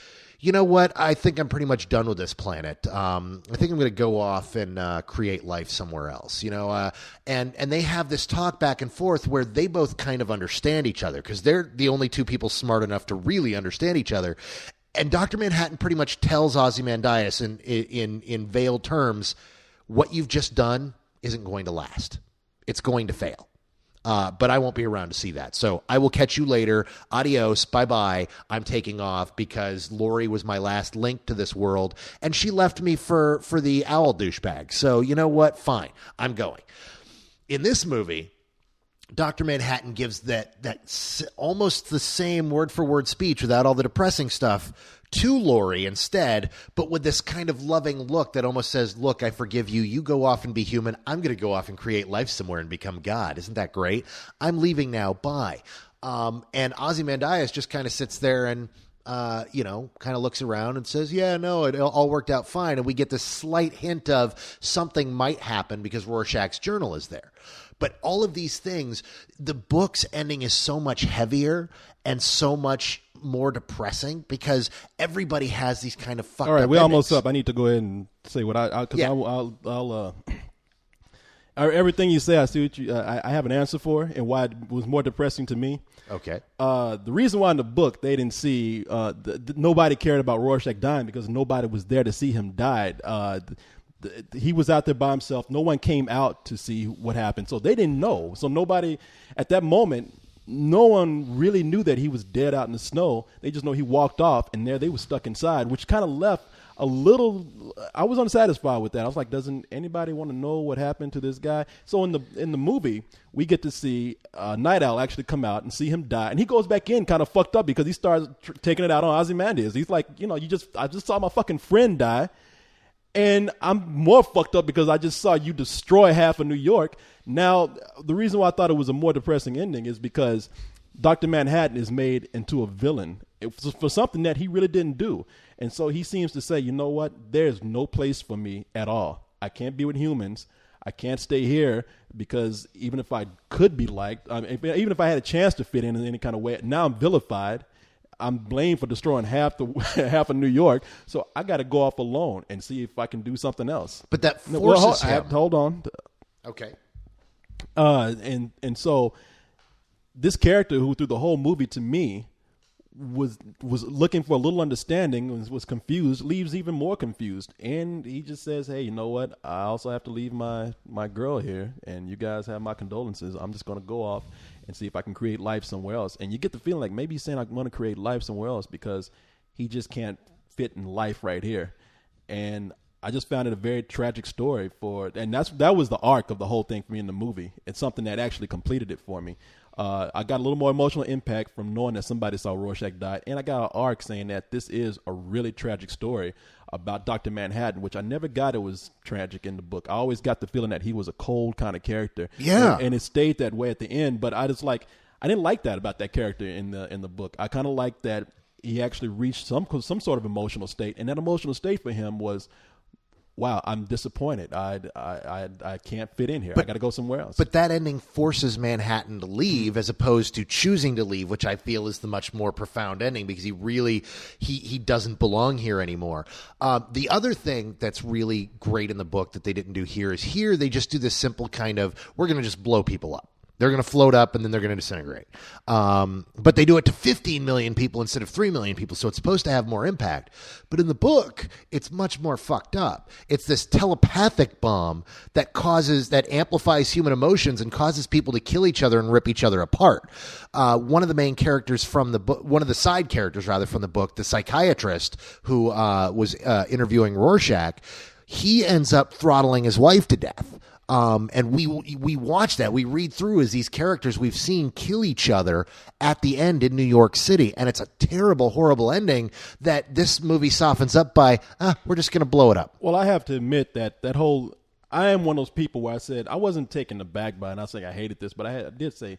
you know what? I think I'm pretty much done with this planet. I think I'm going to go off and create life somewhere else, you know? And they have this talk back and forth where they both kind of understand each other because they're the only two people smart enough to really understand each other. And Dr. Manhattan pretty much tells Ozymandias in veiled terms, what you've just done isn't going to last. It's going to fail. But I won't be around to see that. So I will catch you later. Adios. Bye-bye. I'm taking off because Lori was my last link to this world, and she left me for the owl douchebag. So you know what? Fine. I'm going. In this movie, Dr. Manhattan gives that almost the same word-for-word speech without all the depressing stuff to Lori instead, but with this kind of loving look that almost says, look, I forgive you. You go off and be human. I'm going to go off and create life somewhere and become God. Isn't that great? I'm leaving now. Bye. And Ozymandias just kind of sits there and, kind of looks around and says, yeah, no, it all worked out fine. And we get this slight hint of something might happen because Rorschach's journal is there. But all of these things, the book's ending is so much heavier and so much more depressing because everybody has these kind of fucked up All right, we're endings. almost up. I need to go ahead and say what I'll everything you say, I see what you. I have an answer for and why it was more depressing to me. Okay. The reason why in the book they didn't see nobody cared about Rorschach dying because nobody was there to see him die. He was out there by himself. No one came out to see what happened, so they didn't know. So nobody at that moment. No one really knew that he was dead out in the snow. They just know he walked off, and there they were stuck inside, which kind of left a little. I was unsatisfied with that. I was like, doesn't anybody want to know what happened to this guy? So in the movie, we get to see Night Owl actually come out and see him die, and he goes back in kind of fucked up because he starts taking it out on Ozymandias. He's like, I just saw my fucking friend die. And I'm more fucked up because I just saw you destroy half of New York. Now, the reason why I thought it was a more depressing ending is because Dr. Manhattan is made into a villain for something that he really didn't do. And so he seems to say, you know what? There's no place for me at all. I can't be with humans. I can't stay here because even if I could be liked, even if I had a chance to fit in any kind of way, now I'm vilified. I'm blamed for destroying half of New York. So I got to go off alone and see if I can do something else. But that forces him. Hold on. Okay. And so this character who through the whole movie to me was looking for a little understanding, was confused, leaves even more confused. And he just says, hey, you know what? I also have to leave my girl here, and you guys have my condolences. I'm just going to go off and see if I can create life somewhere else. And you get the feeling like maybe he's saying I want to create life somewhere else because he just can't fit in life right here. And I just found it a very tragic story and that was the arc of the whole thing for me in the movie. It's something that actually completed it for me. I got a little more emotional impact from knowing that somebody saw Rorschach die, and I got an arc saying that this is a really tragic story about Dr. Manhattan, which I never got it was tragic in the book. I always got the feeling that he was a cold kind of character. Yeah. And it stayed that way at the end, but I didn't like that about that character in the book. I kind of liked that he actually reached some sort of emotional state, and that emotional state for him was, wow, I'm disappointed. I can't fit in here. I got to go somewhere else. But that ending forces Manhattan to leave as opposed to choosing to leave, which I feel is the much more profound ending because he doesn't belong here anymore. The other thing that's really great in the book that they didn't do here is here they just do this simple kind of, we're going to just blow people up. They're going to float up and then they're going to disintegrate. But they do it to 15 million people instead of 3 million people, so it's supposed to have more impact. But in the book, it's much more fucked up. It's this telepathic bomb that amplifies human emotions and causes people to kill each other and rip each other apart. One of the main characters from the book, one of the side characters rather from the book, the psychiatrist who was interviewing Rorschach, he ends up throttling his wife to death. And we watch that. We read through as these characters we've seen kill each other at the end in New York City. And it's a terrible, horrible ending that this movie softens up by, we're just going to blow it up. Well, I have to admit that I am one of those people where I said, I wasn't taken aback by it. And I say I hated this, but I did say,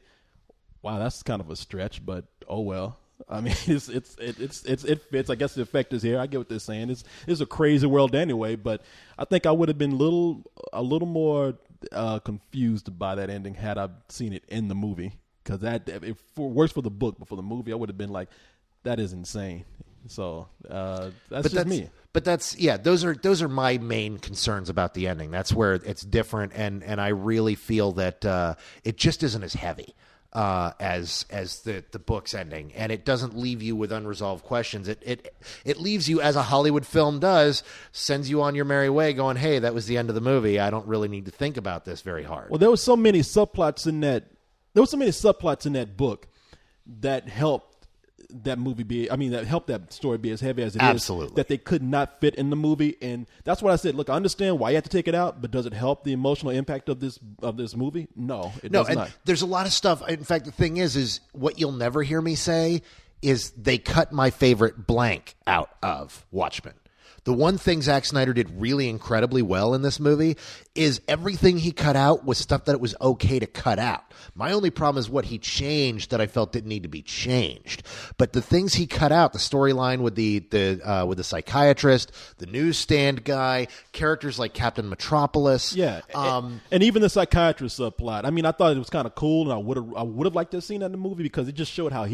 wow, that's kind of a stretch, but oh well. I mean, it fits. I guess the effect is here. I get what they're saying. It's a crazy world anyway, but I think I would have been a little more confused by that ending had I seen it in the movie, because it works for the book, but for the movie, I would have been like, that is insane. So that's me. But those are my main concerns about the ending. That's where it's different, and I really feel that it just isn't as heavy as the book's ending, and it doesn't leave you with unresolved questions. It leaves you, as a Hollywood film does, sends you on your merry way going, hey, that was the end of the movie. I don't really need to think about this very hard. Well, there were so many subplots in that book that helped that movie that helped that story be as heavy as it Absolutely. is, that they could not fit in the movie. And that's what I said. Look, I understand why you have to take it out, but does it help the emotional impact of this movie? No, it does not. There's a lot of stuff. In fact, the thing is what you'll never hear me say is they cut my favorite blank out of Watchmen. The one thing Zack Snyder did really incredibly well in this movie is everything he cut out was stuff that it was okay to cut out. My only problem is what he changed that I felt didn't need to be changed. But the things he cut out, the storyline with the psychiatrist, the newsstand guy, characters like Captain Metropolis, and even the psychiatrist subplot. I mean, I thought it was kind of cool, and I would have liked to have seen that in the movie because it just showed how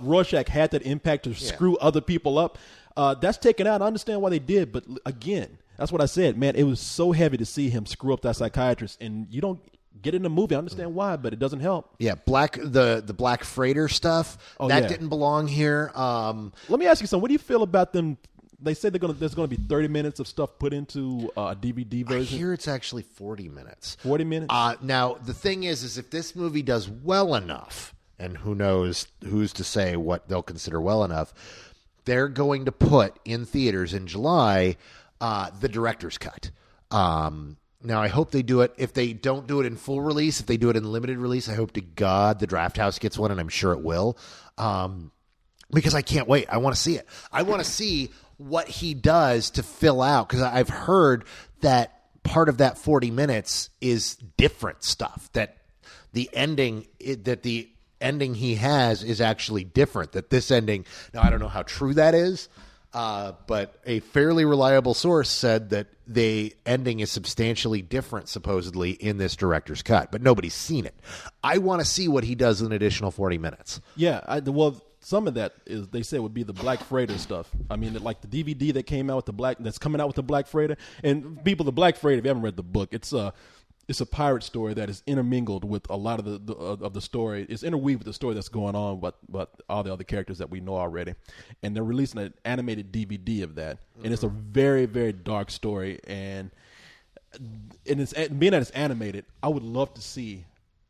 Rorschach had that impact to screw other people up. That's taken out. I understand why they did, but again, that's what I said, man. It was so heavy to see him screw up that psychiatrist, and you don't get in the movie. I understand why, but it doesn't help. Yeah, the Black Freighter stuff didn't belong here. Let me ask you something. What do you feel about them? They say there's going to be 30 minutes of stuff put into a DVD version. I hear it's actually 40 minutes. 40 minutes. Now the thing is if this movie does well enough, and who knows who's to say what they'll consider well enough. They're going to put in theaters in July the director's cut. Now, I hope they do it. If they don't do it in full release, if they do it in limited release, I hope to God the Draft House gets one, and I'm sure it will. Because I can't wait. I want to see it. I want to see what he does to fill out, because I've heard that part of that 40 minutes is different stuff, that the ending ending he has is actually different. That this ending, now I don't know how true that is, but a fairly reliable source said that the ending is substantially different, supposedly, in this director's cut, but nobody's seen it. I want to see what he does in an additional 40 minutes. Yeah, well, some of that is they say would be the Black Freighter stuff. I mean, like the DVD that came out with that's coming out with the Black Freighter, and people, the Black Freighter. If you haven't read the book, it's a pirate story that is intermingled with a lot of the story. It's interweaved with the story that's going on, but all the other characters that we know already. And they're releasing an animated DVD of that, and it's a very, very dark story. And it's being that it's animated, I would love to see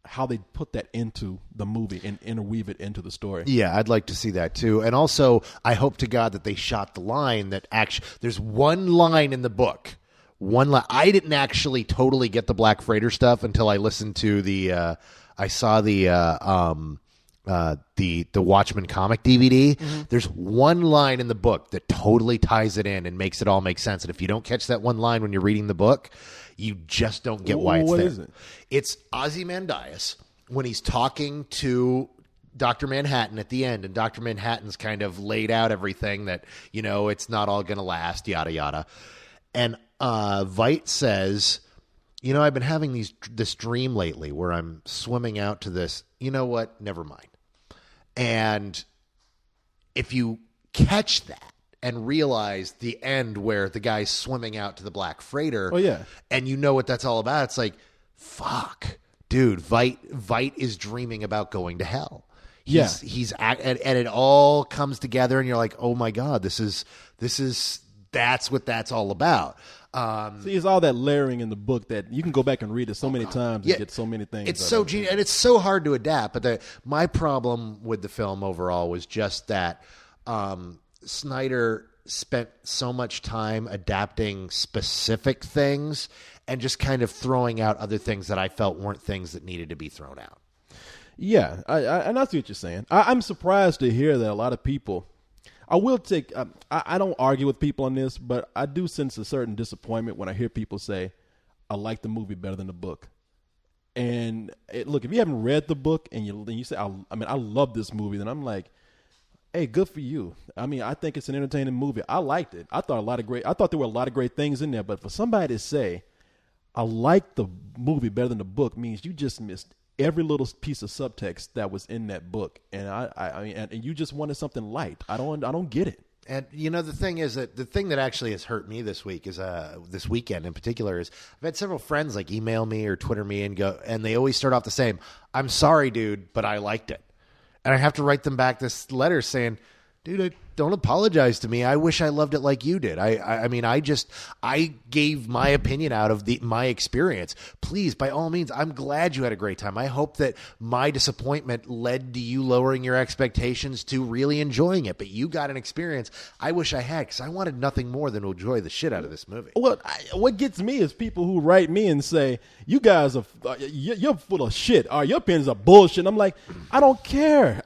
how they put that into the movie and interweave it into the story. Yeah, I'd like to see that too. And also, I hope to God that they shot the line that actually, there's one line in the book. I didn't actually totally get the Black Freighter stuff until I listened to I saw the Watchmen comic DVD. Mm-hmm. There's one line in the book that totally ties it in and makes it all make sense. And if you don't catch that one line when you're reading the book, you just don't get why it's there. What is it? It's Ozymandias when he's talking to Dr. Manhattan at the end, and Dr. Manhattan's kind of laid out everything that, it's not all going to last, yada, yada. And Veidt says, I've been having this dream lately where I'm swimming out to this. You know what? Never mind. And if you catch that and realize the end where the guy's swimming out to the Black Freighter, and you know what that's all about, it's like, fuck, dude, Veidt is dreaming about going to hell. He's and it all comes together, and you're like, oh my God, that's what that's all about. See, it's all that layering in the book that you can go back and read it so many times and get so many things. It's so genius, and it's so hard to adapt. But my problem with the film overall was just that Snyder spent so much time adapting specific things and just kind of throwing out other things that I felt weren't things that needed to be thrown out. Yeah, and I see what you're saying. I'm surprised to hear that a lot of people. I will take. I don't argue with people on this, but I do sense a certain disappointment when I hear people say, "I like the movie better than the book." And look, if you haven't read the book and you say, I love this movie," then I'm like, "Hey, good for you." I mean, I think it's an entertaining movie. I liked it. I thought there were a lot of great things in there. But for somebody to say, "I like the movie better than the book," means you just missed every little piece of subtext that was in that book, and I mean, and you just wanted something light. I don't get it. And the thing is that the thing that actually has hurt me this week is this weekend in particular is I've had several friends like email me or Twitter me and they always start off the same. "I'm sorry, dude, but I liked it," and I have to write them back this letter saying, "Dude, don't apologize to me. I wish I loved it like you did. I mean, I gave my opinion out of my experience. Please, by all means, I'm glad you had a great time. I hope that my disappointment led to you lowering your expectations to really enjoying it. But you got an experience I wish I had because I wanted nothing more than to enjoy the shit out of this movie." Well, what gets me is people who write me and say, "You guys are you're full of shit. Or your opinions are bullshit." And I'm like, I don't care.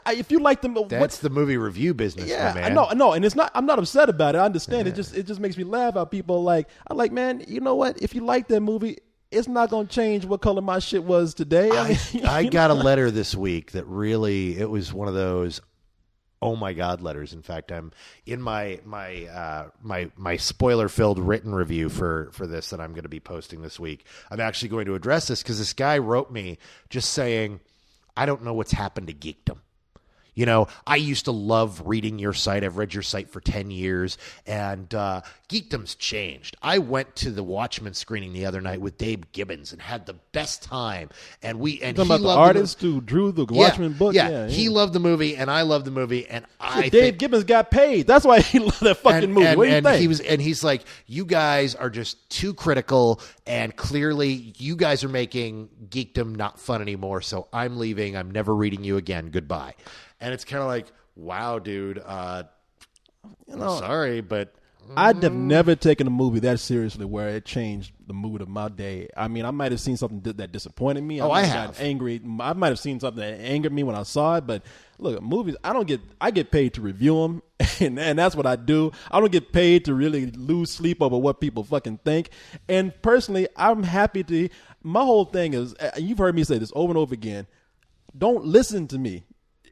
If you like them, that's the movie review business. Yeah, man. No, and it's not. I'm not upset about it. I understand. Yeah. It just makes me laugh. How people I'm like, man, you know what? If you like that movie, it's not going to change what color my shit was today. I got a letter this week that really, it was one of those, oh my God letters. In fact, I'm in my spoiler filled written review for this that I'm going to be posting this week. I'm actually going to address this because this guy wrote me just saying, "I don't know what's happened to geekdom. I used to love reading your site. I've read your site for 10 years, and geekdom's changed. I went to the Watchmen screening the other night with Dave Gibbons and had the best time. And he about the artist who drew the Watchmen book? Yeah, he loved the movie, and I loved the movie. And Dave Gibbons got paid. That's why he loved that fucking movie. What do you think? He's like, "You guys are just too critical, and clearly you guys are making geekdom not fun anymore, so I'm leaving. I'm never reading you again. Goodbye." And it's kind of like, wow, dude, sorry, but... I'd have never taken a movie that seriously where it changed the mood of my day. I mean, I might have seen something that disappointed me. I have. Got angry. I might have seen something that angered me when I saw it. But look, movies, I get paid to review them, and that's what I do. I don't get paid to really lose sleep over what people fucking think. And personally, I'm happy to... My whole thing is, you've heard me say this over and over again, don't listen to me.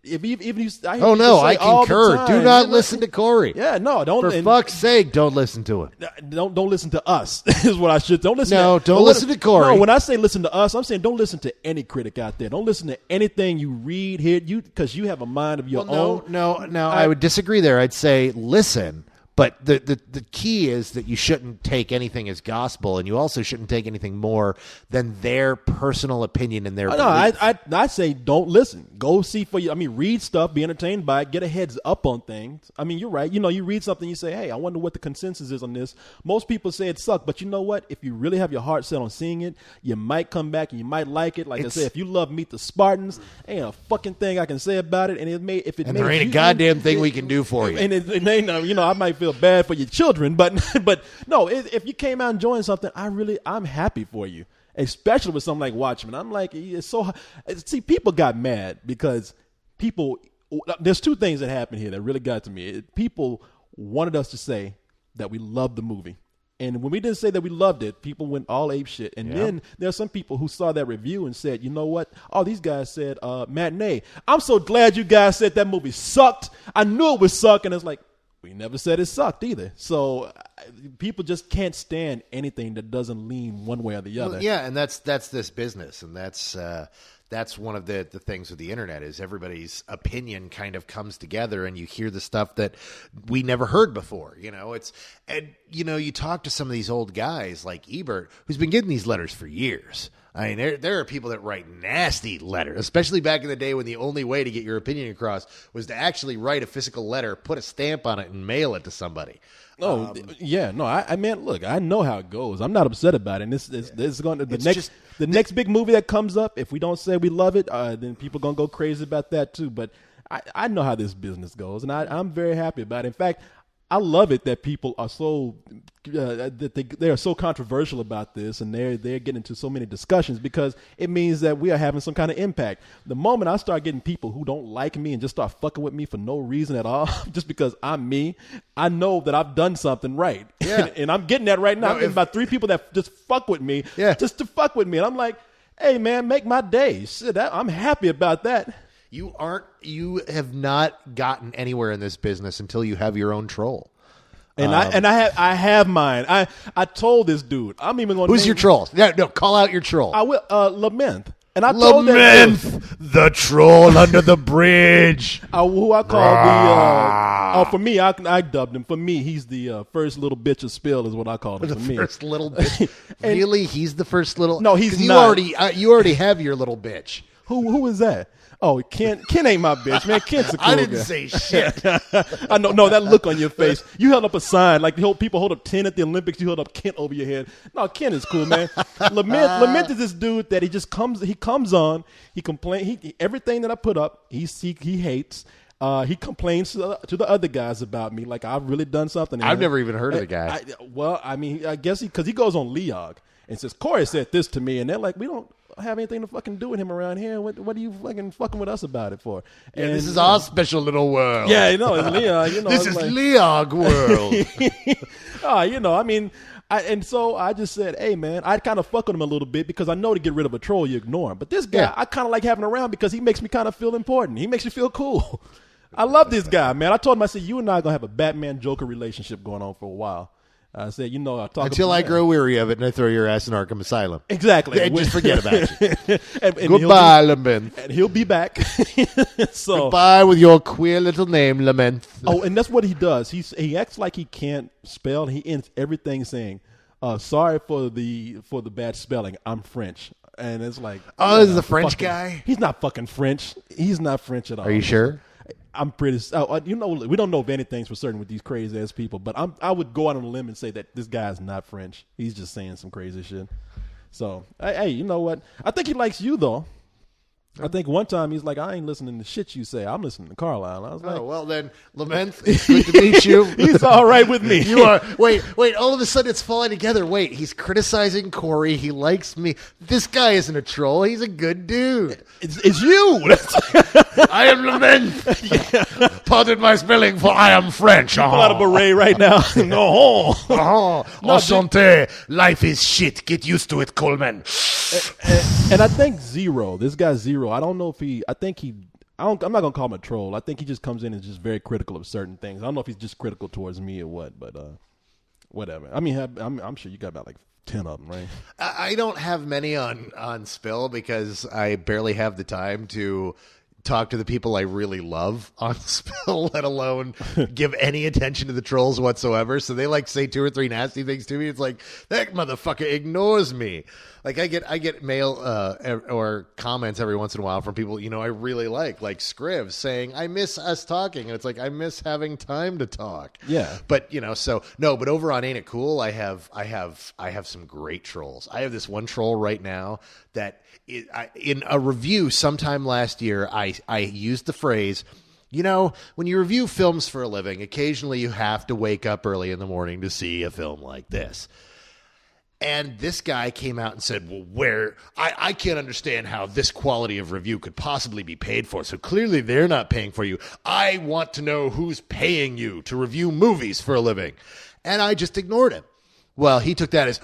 Even you, I hear Oh people no, say I all the concur. time, Do not listen to Corey. Yeah, no, don't. For fuck's sake, don't listen to him. Don't listen to us. Is what I should. Don't listen. No, to, don't listen to Corey. No, when I say listen to us, I'm saying don't listen to any critic out there. Don't listen to anything you read here. Because you have a mind of your own. No. I would disagree there. I'd say listen. But the key is that you shouldn't take anything as gospel, and you also shouldn't take anything more than their personal opinion and their No, belief. I say don't listen. Go see for you. I mean, read stuff, be entertained by it, get a heads up on things. I mean, you're right. You know, you read something, you say, hey, I wonder what the consensus is on this. Most people say it sucked, but you know what? If you really have your heart set on seeing it, you might come back and you might like it. Like I said, if you love Meet the Spartans, ain't a fucking thing I can say about it. And there ain't a goddamn thing we can do for you. And it ain't, you know, I might feel bad for your children, but no, if you came out enjoying something, I'm happy for you, especially with something like Watchmen. I'm like, it's so. See, people got mad because there's two things that happened here that really got to me. People wanted us to say that we loved the movie. And when we didn't say that we loved it, people went all ape shit. And then there are some people who saw that review and said, you know what? Oh, these guys said matinee. I'm so glad you guys said that movie sucked. I knew it would suck. And it's like, we never said it sucked either. So people just can't stand anything that doesn't lean one way or the other. Well, yeah, and that's this business, and that's one of the things with the internet is everybody's opinion kind of comes together, and you hear the stuff that we never heard before. You know, you talk to some of these old guys like Ebert, who's been getting these letters for years. I mean, there are people that write nasty letters, especially back in the day when the only way to get your opinion across was to actually write a physical letter, put a stamp on it, and mail it to somebody. Oh, yeah, no, I mean, look, I know how it goes. I'm not upset about it. And this is going to the next big movie that comes up. If we don't say we love it, then people gonna go crazy about that too. But I know how this business goes, and I'm very happy about it. In fact, I love it that people are so that they are so controversial about this, and they're getting into so many discussions because it means that we are having some kind of impact. The moment I start getting people who don't like me and just start fucking with me for no reason at all, just because I'm me, I know that I've done something right. Yeah. And I'm getting that right now. I'm getting about 3 people that just fuck with me, just to fuck with me, and I'm like, hey man, make my day. Shit, I'm happy about that. You have not gotten anywhere in this business until you have your own troll. And I have mine. I told this dude. I'm even going to Who's your troll? No, call out your troll. I will Lament. And I told that dude, the troll under the bridge. Who I call for me, I dubbed him. For me, he's the first little bitch of Spill is what I called him. The for me. first little bitch. Really? He's the first little. No, he's not. not. You already have your little bitch. Who is that? Oh, Ken ain't my bitch, man. Ken's a cool I didn't guy. say shit. I know. No, that look on your face. You held up a sign like people hold up 10 at the Olympics. You held up Kent over your head. No, Ken is cool, man. Lament is this dude that he comes on. He complains. Everything that I put up, he hates. He complains to the other guys about me, like I've really done something. I've never even heard of the guy. I guess because he goes on Leog and says Corey said this to me, and they're like, we don't have anything to fucking do with him around here. What are you fucking with us about it for? And this is our special little world. Yeah, it's Leog. This is Leog world. And so I just said, hey, man, I kind of fuck with him a little bit because I know to get rid of a troll, you ignore him. But this guy, I kind of like having around because he makes me kind of feel important. He makes me feel cool. I love this guy, man. I told him, I said, you and I are going to have a Batman-Joker relationship going on for a while. I said, I talk until I grow weary of it and I throw your ass in Arkham Asylum. Exactly. And just forget about you. and Goodbye, Lament. And he'll be back. So goodbye with your queer little name, Lament. Oh, and that's what he does. He acts like he can't spell. He ends everything saying, "Sorry for the bad spelling. I'm French." And it's like, this is the French guy. He's not fucking French. He's not French at all. Are you sure? I'm pretty. We don't know of anything for certain with these crazy ass people, but I would go out on a limb and say that this guy's not French. He's just saying some crazy shit. So, hey, you know what? I think he likes you though. I think one time he's like, I ain't listening to shit you say. I'm listening to Carlisle. I was like, well then, Lament, it's good to meet you. He's all right with me. You are. Wait. All of a sudden, it's falling together. Wait, he's criticizing Corey. He likes me. This guy isn't a troll. He's a good dude. It's you. I am Lament. Pardon my spelling, for I am French. Pull out a beret right now. No. Enchanté. Life is shit. Get used to it, Coleman. And I think Zero, this guy Zero, zero. I don't know if he. I'm not gonna call him a troll. I think he just comes in and is just very critical of certain things. I don't know if he's just critical towards me or what, but whatever. I mean, I'm sure you got about like 10 of them, right? I don't have many on Spill because I barely have the time to talk to the people I really love on Spill, let alone give any attention to the trolls whatsoever. So they like say 2 or 3 nasty things to me. It's like, that motherfucker ignores me. Like I get mail or comments every once in a while from people, I really like Scriv saying, I miss us talking. And it's like, I miss having time to talk. Yeah. But, but over on Ain't It Cool, I have some great trolls. I have this one troll right now that in a review sometime last year, I used the phrase, when you review films for a living, occasionally you have to wake up early in the morning to see a film like this. And this guy came out and said, well, I can't understand how this quality of review could possibly be paid for. So clearly they're not paying for you. I want to know who's paying you to review movies for a living. And I just ignored him. Well, he took that as,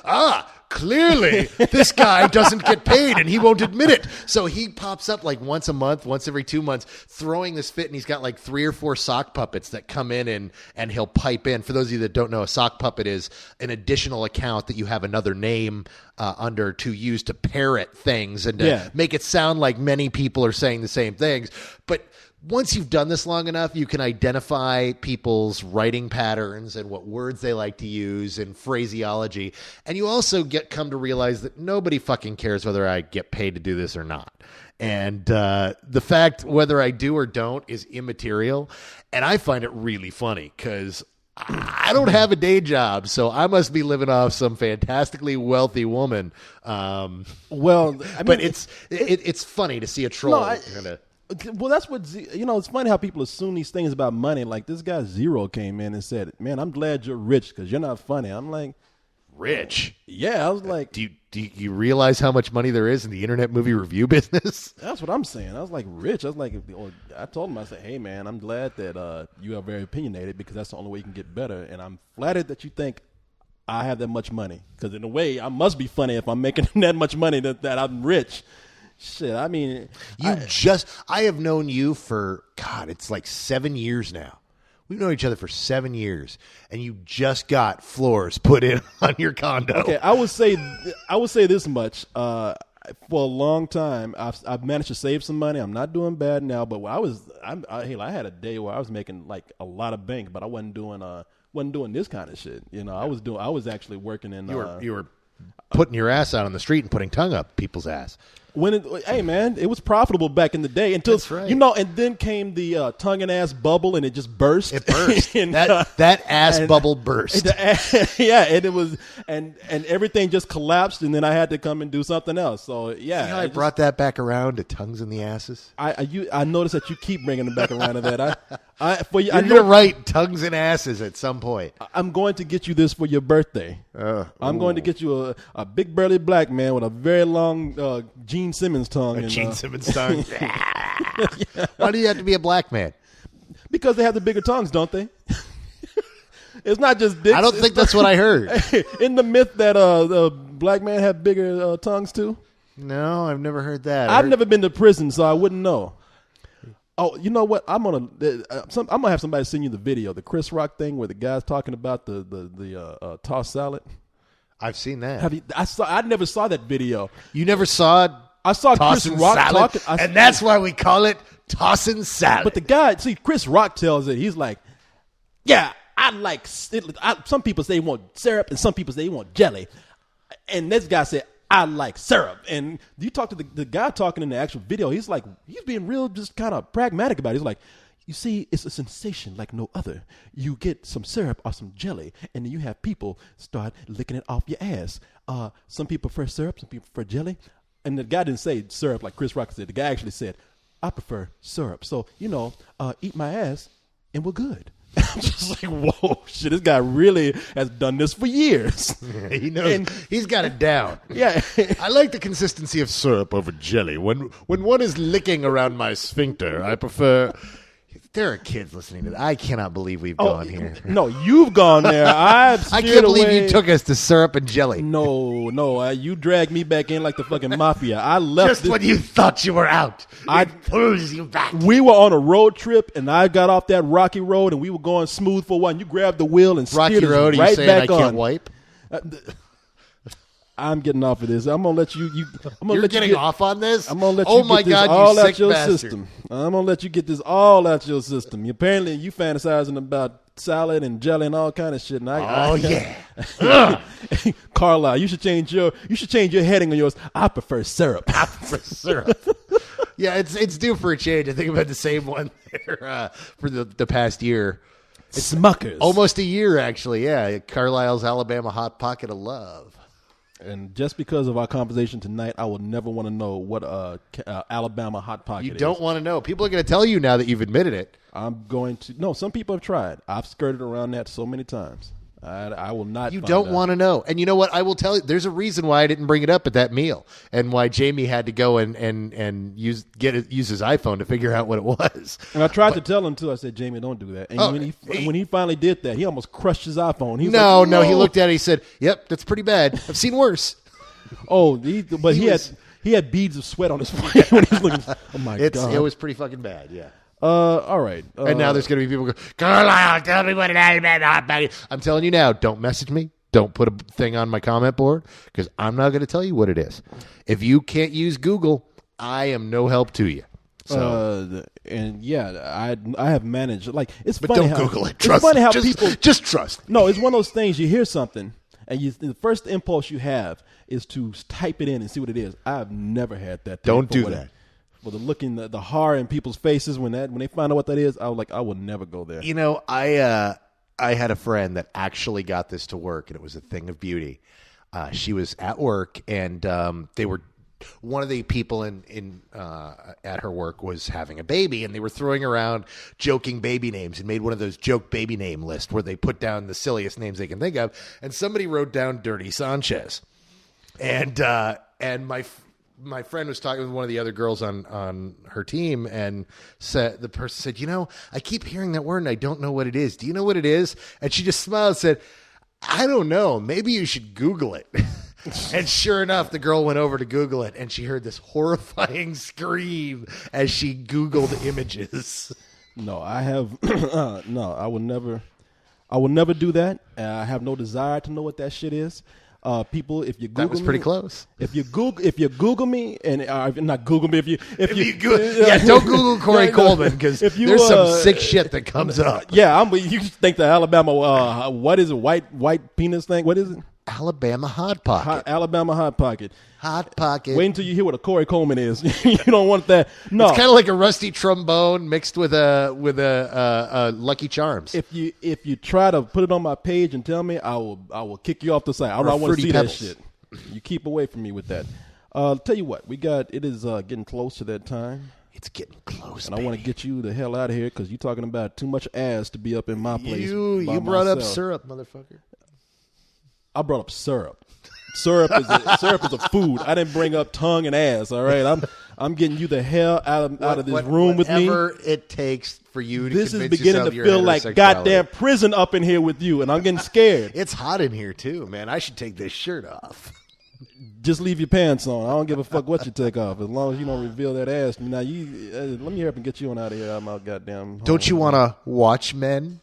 clearly this guy doesn't get paid and he won't admit it. So he pops up like once a month, once every 2 months, throwing this fit. And he's got like 3 or 4 sock puppets that come in and he'll pipe in. For those of you that don't know, a sock puppet is an additional account that you have another name under to use to parrot things and to make it sound like many people are saying the same things. But once you've done this long enough, you can identify people's writing patterns and what words they like to use and phraseology. And you also come to realize that nobody fucking cares whether I get paid to do this or not. And the fact whether I do or don't is immaterial. And I find it really funny because I don't have a day job, so I must be living off some fantastically wealthy woman. But it's funny to see a troll Well, that's what, it's funny how people assume these things about money. Like this guy Zero came in and said, man, I'm glad you're rich because you're not funny. I'm like, rich? Yeah, I was like. Do you realize how much money there is in the internet movie review business? That's what I'm saying. I was like, rich. I was like, I told him, I said, hey, man, I'm glad that you are very opinionated because that's the only way you can get better. And I'm flattered that you think I have that much money because in a way I must be funny if I'm making that much money that I'm rich. Shit, I mean, I have known you for, God, it's like 7 years now. We've known each other for 7 years, and you just got floors put in on your condo. Okay, I would say this much. For a long time, I've managed to save some money. I'm not doing bad now, but I had a day where I was making like a lot of bank, but I wasn't doing this kind of shit. I was actually working in. You were putting your ass out on the street and putting tongue up people's ass. Hey man, it was profitable back in the day until That's right. and then came the tongue and ass bubble and it just burst. It burst. and, that ass bubble burst. And it was and everything just collapsed and then I had to come and do something else. So yeah, See how I brought that back around to tongues in the asses. I noticed that you keep bringing it back around to that. You're gonna write tongues and asses at some point. I'm going to get you this for your birthday. I'm going to get you a big burly black man with a very long Gene Simmons tongue. Gene Simmons tongue. Why do you have to be a black man? Because they have the bigger tongues, don't they? It's not just dicks. I don't think that's what I heard. In the myth that the black man have bigger tongues too? No, I've never heard that. I've never been to prison, so I wouldn't know. Oh, you know what? I'm gonna have somebody send you the video, the Chris Rock thing, where the guy's talking about the tossed salad. I've seen that. I never saw that video. You never saw? I saw Chris Rock talking, and that's why we call it tossing salad. But the guy, Chris Rock tells it. He's like, yeah, I like. Some people say they want syrup, and some people say they want jelly. And this guy said, I like syrup. And you talk to the guy talking in the actual video, he's being real, just kind of pragmatic about it. He's like, you see, it's a sensation like no other. You get some syrup or some jelly, and then you have people start licking it off your ass. Some people prefer syrup, some people prefer jelly. And the guy didn't say syrup like Chris Rock said. The guy actually said, I prefer syrup. So, eat my ass, and we're good. I'm just like, whoa, shit, this guy really has done this for years. He knows. He's got it down. Yeah. I like the consistency of syrup over jelly. When one is licking around my sphincter, I prefer, There are kids listening to that. I cannot believe we've gone here. No, you've gone there. I can't believe you took us to syrup and jelly. No. You dragged me back in like the fucking mafia. I left just when you thought you were out. I pulls you back. We were on a road trip, and I got off that rocky road, and we were going smooth for a while. And you grabbed the wheel and rocky steered road. us right you saying back I can't on. Wipe? I'm getting off of this. I'm gonna let you. I'm gonna You're let getting you get, off on this. I'm gonna let oh you my get this God, all you out sick your bastard. system. I'm gonna let you get this all out your system. Apparently, you fantasizing about salad and jelly and all kind of shit. And yeah, Carlisle, you should change your heading on yours. I prefer syrup. I prefer syrup. Yeah, it's due for a change. I think about the same one there for the past year. It's Smuckers. Almost a year, actually. Yeah, Carlisle's Alabama Hot Pocket of Love. And just because of our conversation tonight, I will never want to know what Alabama Hot Pocket is. You don't want to know. People are going to tell you now that you've admitted it. I'm going to. No, some people have tried. I've skirted around that so many times. I will not. You don't want to know. And you know what? I will tell you, there's a reason why I didn't bring it up at that meal and why Jamie had to go and use his iPhone to figure out what it was. And I tried to tell him, too. I said, Jamie, don't do that. And when he finally did that, he almost crushed his iPhone. No, he looked at it. He said, yep, that's pretty bad. I've seen worse. He had beads of sweat on his face when he was looking. Oh, my God. It was pretty fucking bad, yeah. All right. And now there's going to be people go, Carlisle, tell me what an Alabama Hot Pocket. I'm telling you now, don't message me. Don't put a thing on my comment board because I'm not going to tell you what it is. If you can't use Google, I am no help to you. So, and yeah, I have managed. Like it's but funny don't how, Google it. It's Trust funny how just, people just trust. No, it's one of those things. You hear something, and the first impulse you have is to type it in and see what it is. I've never had that. Don't do that. For the horror in people's faces when they find out what that is, I was like, I will never go there. You know, I had a friend that actually got this to work, and it was a thing of beauty. She was at work, and they were one of the people in at her work was having a baby, and they were throwing around joking baby names and made one of those joke baby name lists where they put down the silliest names they can think of. And somebody wrote down Dirty Sanchez, and my friend was talking with one of the other girls on her team, and the person said, you know, I keep hearing that word and I don't know what it is. Do you know what it is? And she just smiled and said, I don't know. Maybe you should Google it. And sure enough, the girl went over to Google it, and she heard this horrifying scream as she Googled images. No, I have no. I will never do that. I have no desire to know what that shit is. People, if you Google that was pretty close. If you Google me and not Google me, if you don't Google Corey Coleman because there's some sick shit that comes up. Yeah, you think the Alabama what is it, white penis thing? What is it? Alabama Hot Pocket. Alabama Hot Pocket. Hot Pocket. Wait until you hear what a Corey Coleman is. You don't want that. No, it's kind of like a rusty trombone mixed with a Lucky Charms. If you try to put it on my page and tell me, I will kick you off the site. I don't want to see Pebbles. that shit. You keep away from me with that. Tell you what, it is getting close to that time. It's getting close, and I want to get you the hell out of here because you're talking about too much ass to be up in my place. You brought up syrup, motherfucker. I brought up syrup. Syrup is a food. I didn't bring up tongue and ass. All right, I'm getting you the hell out of this room with me. Whatever it takes for you to. This is beginning to feel like goddamn prison up in here with you, and I'm getting scared. It's hot in here too, man. I should take this shirt off. Just leave your pants on. I don't give a fuck what you take off, as long as you don't reveal that ass. Now let me hurry up and get you on out of here. I'm out goddamn. Don't you want to watch men?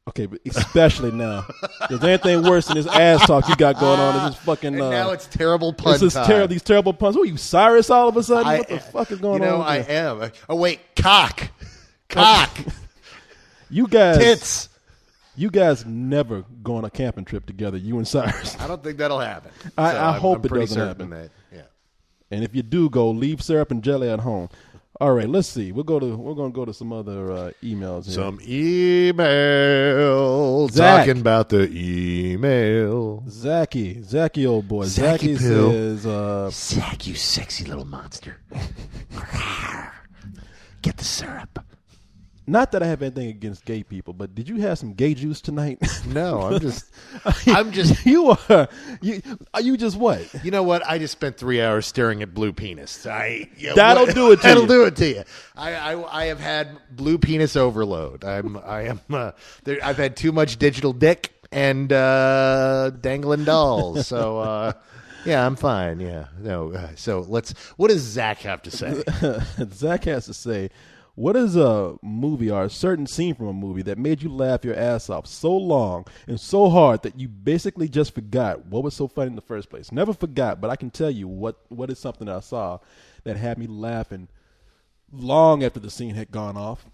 Okay, but especially now. Is there anything worse than this ass talk you got going on? This is fucking. And now it's terrible pun time. These terrible puns. Who are you, Cyrus? All of a sudden, what the fuck is going on? You know, I am. Oh wait, cock. You guys, tits. You guys never go on a camping trip together. You and Cyrus. I don't think that'll happen. I hope it doesn't happen. Yeah. And if you do go, leave syrup and jelly at home. All right, let's see. We're going to go to some other emails here. Some emails. Zach. Talking about the email. Zachy, old boy. Zachy says, Zach, you sexy little monster. Get the syrup. Not that I have anything against gay people, but did you have some gay juice tonight? No, I'm just. You just what? You know what? I just spent 3 hours staring at blue penis. That'll do it to That'll you. do it to you. I have had blue penis overload. I've had too much digital dick and dangling dolls. So yeah, I'm fine. Yeah, no. So what does Zach have to say? Zach has to say, what is a movie or a certain scene from a movie that made you laugh your ass off so long and so hard that you basically just forgot what was so funny in the first place? Never forgot, but I can tell you what is something that I saw that had me laughing long after the scene had gone off.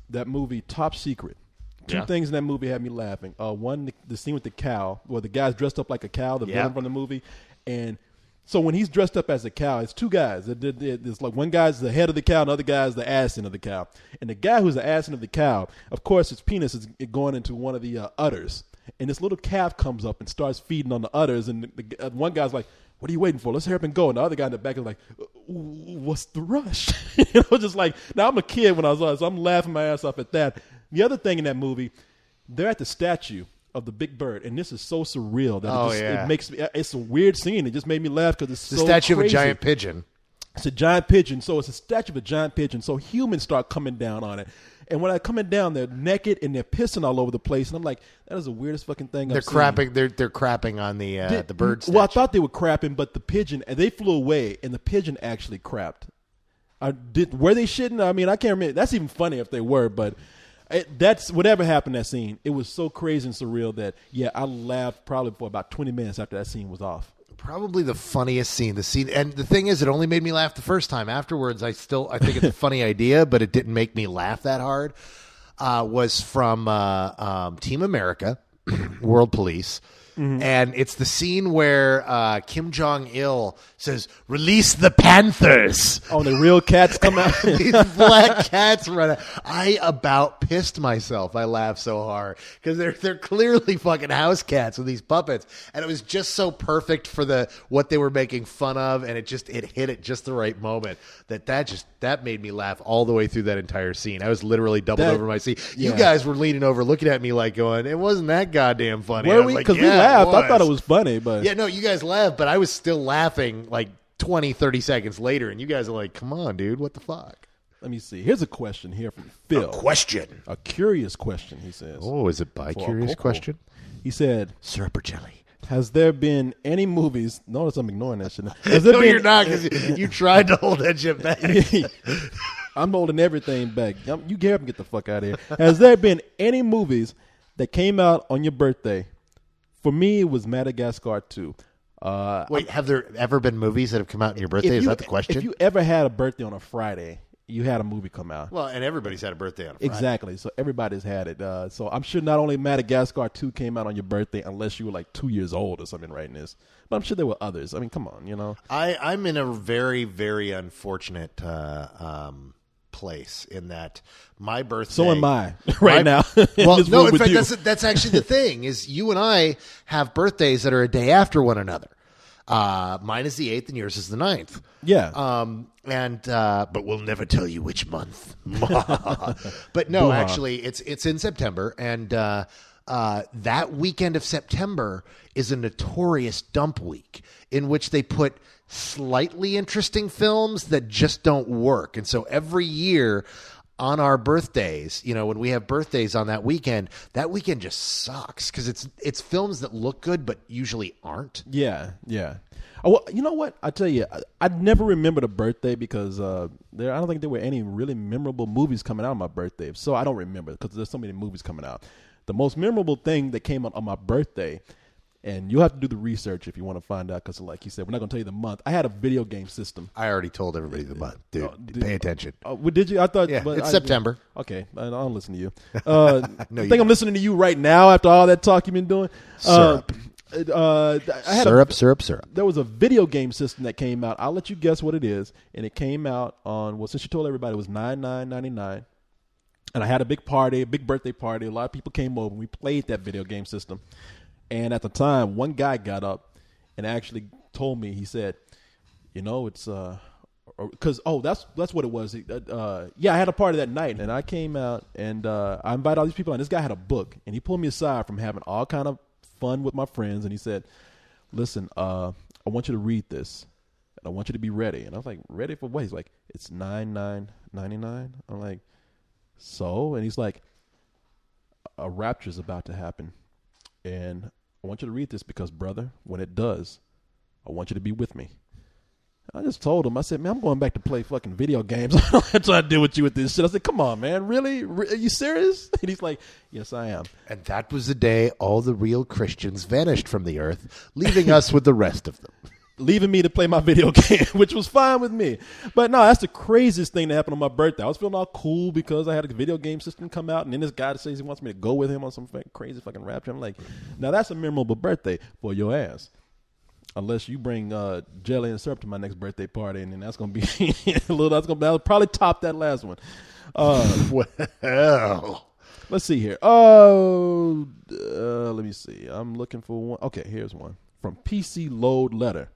That movie, Top Secret. Two things in that movie had me laughing. One, the scene with the cow, where the guy's dressed up like a cow, the villain from the movie, and so when he's dressed up as a cow, it's two guys. There's like one guy's the head of the cow, and the other guy's the ass end of the cow. And the guy who's the ass end of the cow, of course, his penis is going into one of the udders. And this little calf comes up and starts feeding on the udders. And one guy's like, "What are you waiting for? Let's hurry up and go." And the other guy in the back is like, "What's the rush?" Just like, now I'm a kid when I was on, so I'm laughing my ass off at that. The other thing in that movie, they're at the statue of the big bird, and this is so surreal that it makes me. It's a weird scene. It just made me laugh because it's the so statue crazy. of a giant pigeon. It's a giant pigeon, so it's a statue of a giant pigeon. So humans start coming down on it, and when they're coming down, they're naked and they're pissing all over the place. And I'm like, that is the weirdest fucking thing. They're crapping. They're crapping on the bird statue. Well, I thought they were crapping, but the pigeon, and they flew away, and the pigeon actually crapped. Were they shitting? I mean, I can't remember. That's even funny if they were, but. That's whatever happened in that scene. It was so crazy and surreal that I laughed probably for about 20 minutes after that scene was off. Probably the funniest scene. The scene, and the thing is, it only made me laugh the first time. Afterwards, I think it's a funny idea, but it didn't make me laugh that hard. Was from Team America, World Police. Mm-hmm. And it's the scene where Kim Jong-il says, "Release the Panthers." Oh, the real cats come out. These black cats run out. I about pissed myself. I laughed so hard because they're clearly fucking house cats with these puppets, and it was just so perfect for what they were making fun of, and it hit at just the right moment that made me laugh all the way through that entire scene. I was literally doubled over my seat. Yeah. You guys were leaning over, looking at me like going, "It wasn't that goddamn funny." Were we? Because we laughed. I thought it was funny, but yeah, no, you guys laughed, but I was still laughing like 20, 30 seconds later, and you guys are like, "Come on, dude, what the fuck?" Let me see. Here's a question here from Phil. A curious question, he says. Oh, is it by curious question? He said, "Syrup or jelly?" Has there been any movies? Notice I'm ignoring that shit. No, you're not, because you tried to hold that shit back. I'm holding everything back. You get the fuck out of here. Has there been any movies that came out on your birthday? For me, it was Madagascar 2. Wait, have there ever been movies that have come out on your birthday? Is that the question? If you ever had a birthday on a Friday, you had a movie come out. Well, and everybody's had a birthday on a Friday. Exactly. So everybody's had it. So I'm sure not only Madagascar 2 came out on your birthday, unless you were like 2 years old or something writing this, but I'm sure there were others. I mean, come on, you know. I'm in a very, very unfortunate place in that my birthday. So am I right now. Well, no, in fact, that's actually the thing is you and I have birthdays that are a day after one another. Mine is the 8th and yours is the 9th. Yeah. But we'll never tell you which month. But no, actually, it's in September, and that weekend of September is a notorious dump week in which they put slightly interesting films that just don't work. And so every year on our birthdays, you know, when we have birthdays on that weekend just sucks because it's films that look good but usually aren't. Yeah, yeah. Well, you know what? I tell you, I'd never remembered a birthday because I don't think there were any really memorable movies coming out on my birthday. So I don't remember because there's so many movies coming out. The most memorable thing that came out on my birthday, and you'll have to do the research if you want to find out because, like you said, we're not going to tell you the month. I had a video game system. I already told everybody the month. Dude, pay attention. Did you? I thought. Yeah, it's September. Okay, I don't listen to you. I think I'm listening to you right now after all that talk you've been doing. Syrup. Syrup. There was a video game system that came out. I'll let you guess what it is, and it came out on. Well, since you told everybody it was $99.99, and I had a big party, a big birthday party. A lot of people came over, and we played that video game system. And at the time, one guy got up and actually told me. He said, "You know, it's because that's what it was. Yeah, I had a party that night, and I came out and I invited all these people, and this guy had a book, and he pulled me aside from having all kind of fun with my friends, and he said, "Listen, I want you to read this, and I want you to be ready." And I was like, "Ready for what?" He's like, "It's $99.99." I'm like, "So?" And he's like, "A rapture's about to happen, and I want you to read this because, brother, when it does, I want you to be with me." I just told him, I said, "Man, I'm going back to play fucking video games. I don't have to deal with you with this shit." I said, "Come on, man. Really? Are you serious?" And he's like, "Yes, I am." And that was the day all the real Christians vanished from the earth, leaving us with the rest of them. Leaving me to play my video game, which was fine with me. But no, that's the craziest thing that happened on my birthday. I was feeling all cool because I had a video game system come out, and then this guy says he wants me to go with him on some crazy fucking rapture. I'm like, now that's a memorable birthday for your ass. Unless you bring jelly and syrup to my next birthday party, and then that's gonna be that'll probably top that last one. Well, let's see here. Let me see. I'm looking for one. Okay, here's one from PC Load Letter.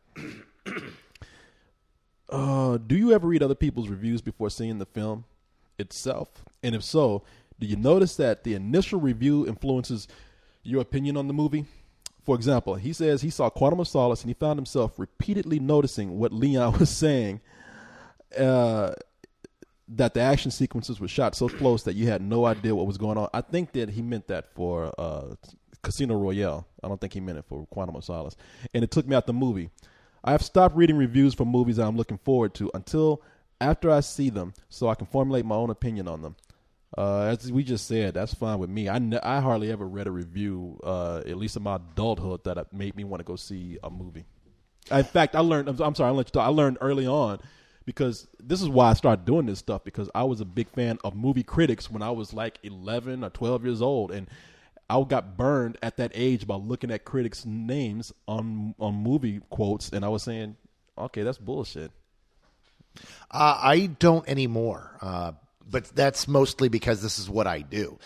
Do you ever read other people's reviews before seeing the film itself? And if so, do you notice that the initial review influences your opinion on the movie? For example, he says he saw Quantum of Solace and he found himself repeatedly noticing what Leon was saying, that the action sequences were shot so close that you had no idea what was going on. I think that he meant that for Casino Royale. I don't think he meant it for Quantum of Solace. And it took me out the movie. I have stopped reading reviews for movies that I'm looking forward to until after I see them so I can formulate my own opinion on them. As we just said, that's fine with me. I hardly ever read a review, at least in my adulthood, that made me want to go see a movie. In fact, I learned, I'm sorry, I'll let you talk. I learned early on, because this is why I started doing this stuff, because I was a big fan of movie critics when I was like 11 or 12 years old. And I got burned at that age by looking at critics' names on movie quotes, and I was saying, okay, that's bullshit. I don't anymore. But that's mostly because this is what I do.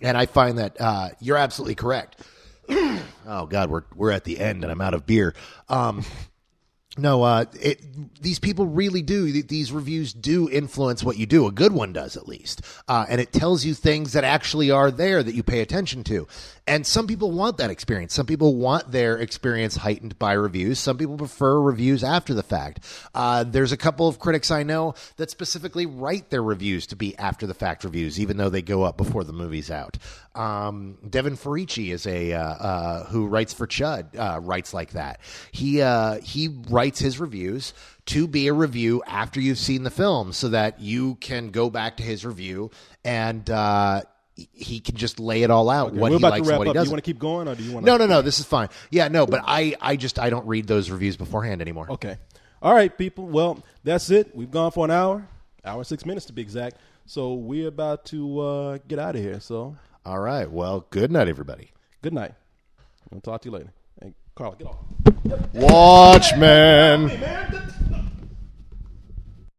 And I find that you're absolutely correct. Oh, God, we're at the end and I'm out of beer. No, these people really do. These reviews do influence what you do. A good one does, at least. And it tells you things that actually are there that you pay attention to. And some people want that experience. Some people want their experience heightened by reviews. Some people prefer reviews after the fact. There's a couple of critics I know that specifically write their reviews to be after the fact reviews, even though they go up before the movie's out. Devin Farici is who writes for Chud, writes like that. He writes his reviews to be a review after you've seen the film so that you can go back to his review and he can just lay it all out, what he likes and what he doesn't. Do you want to keep going, or do you want to? No, this is fine. Yeah, no, but I don't read those reviews beforehand anymore. Okay. All right, people. Well, that's it. We've gone for an hour and 6 minutes to be exact. So we're about to get out of here. So. All right. Well, good night, everybody. Good night. I'll talk to you later. Hey, Carl, get off. Watchmen.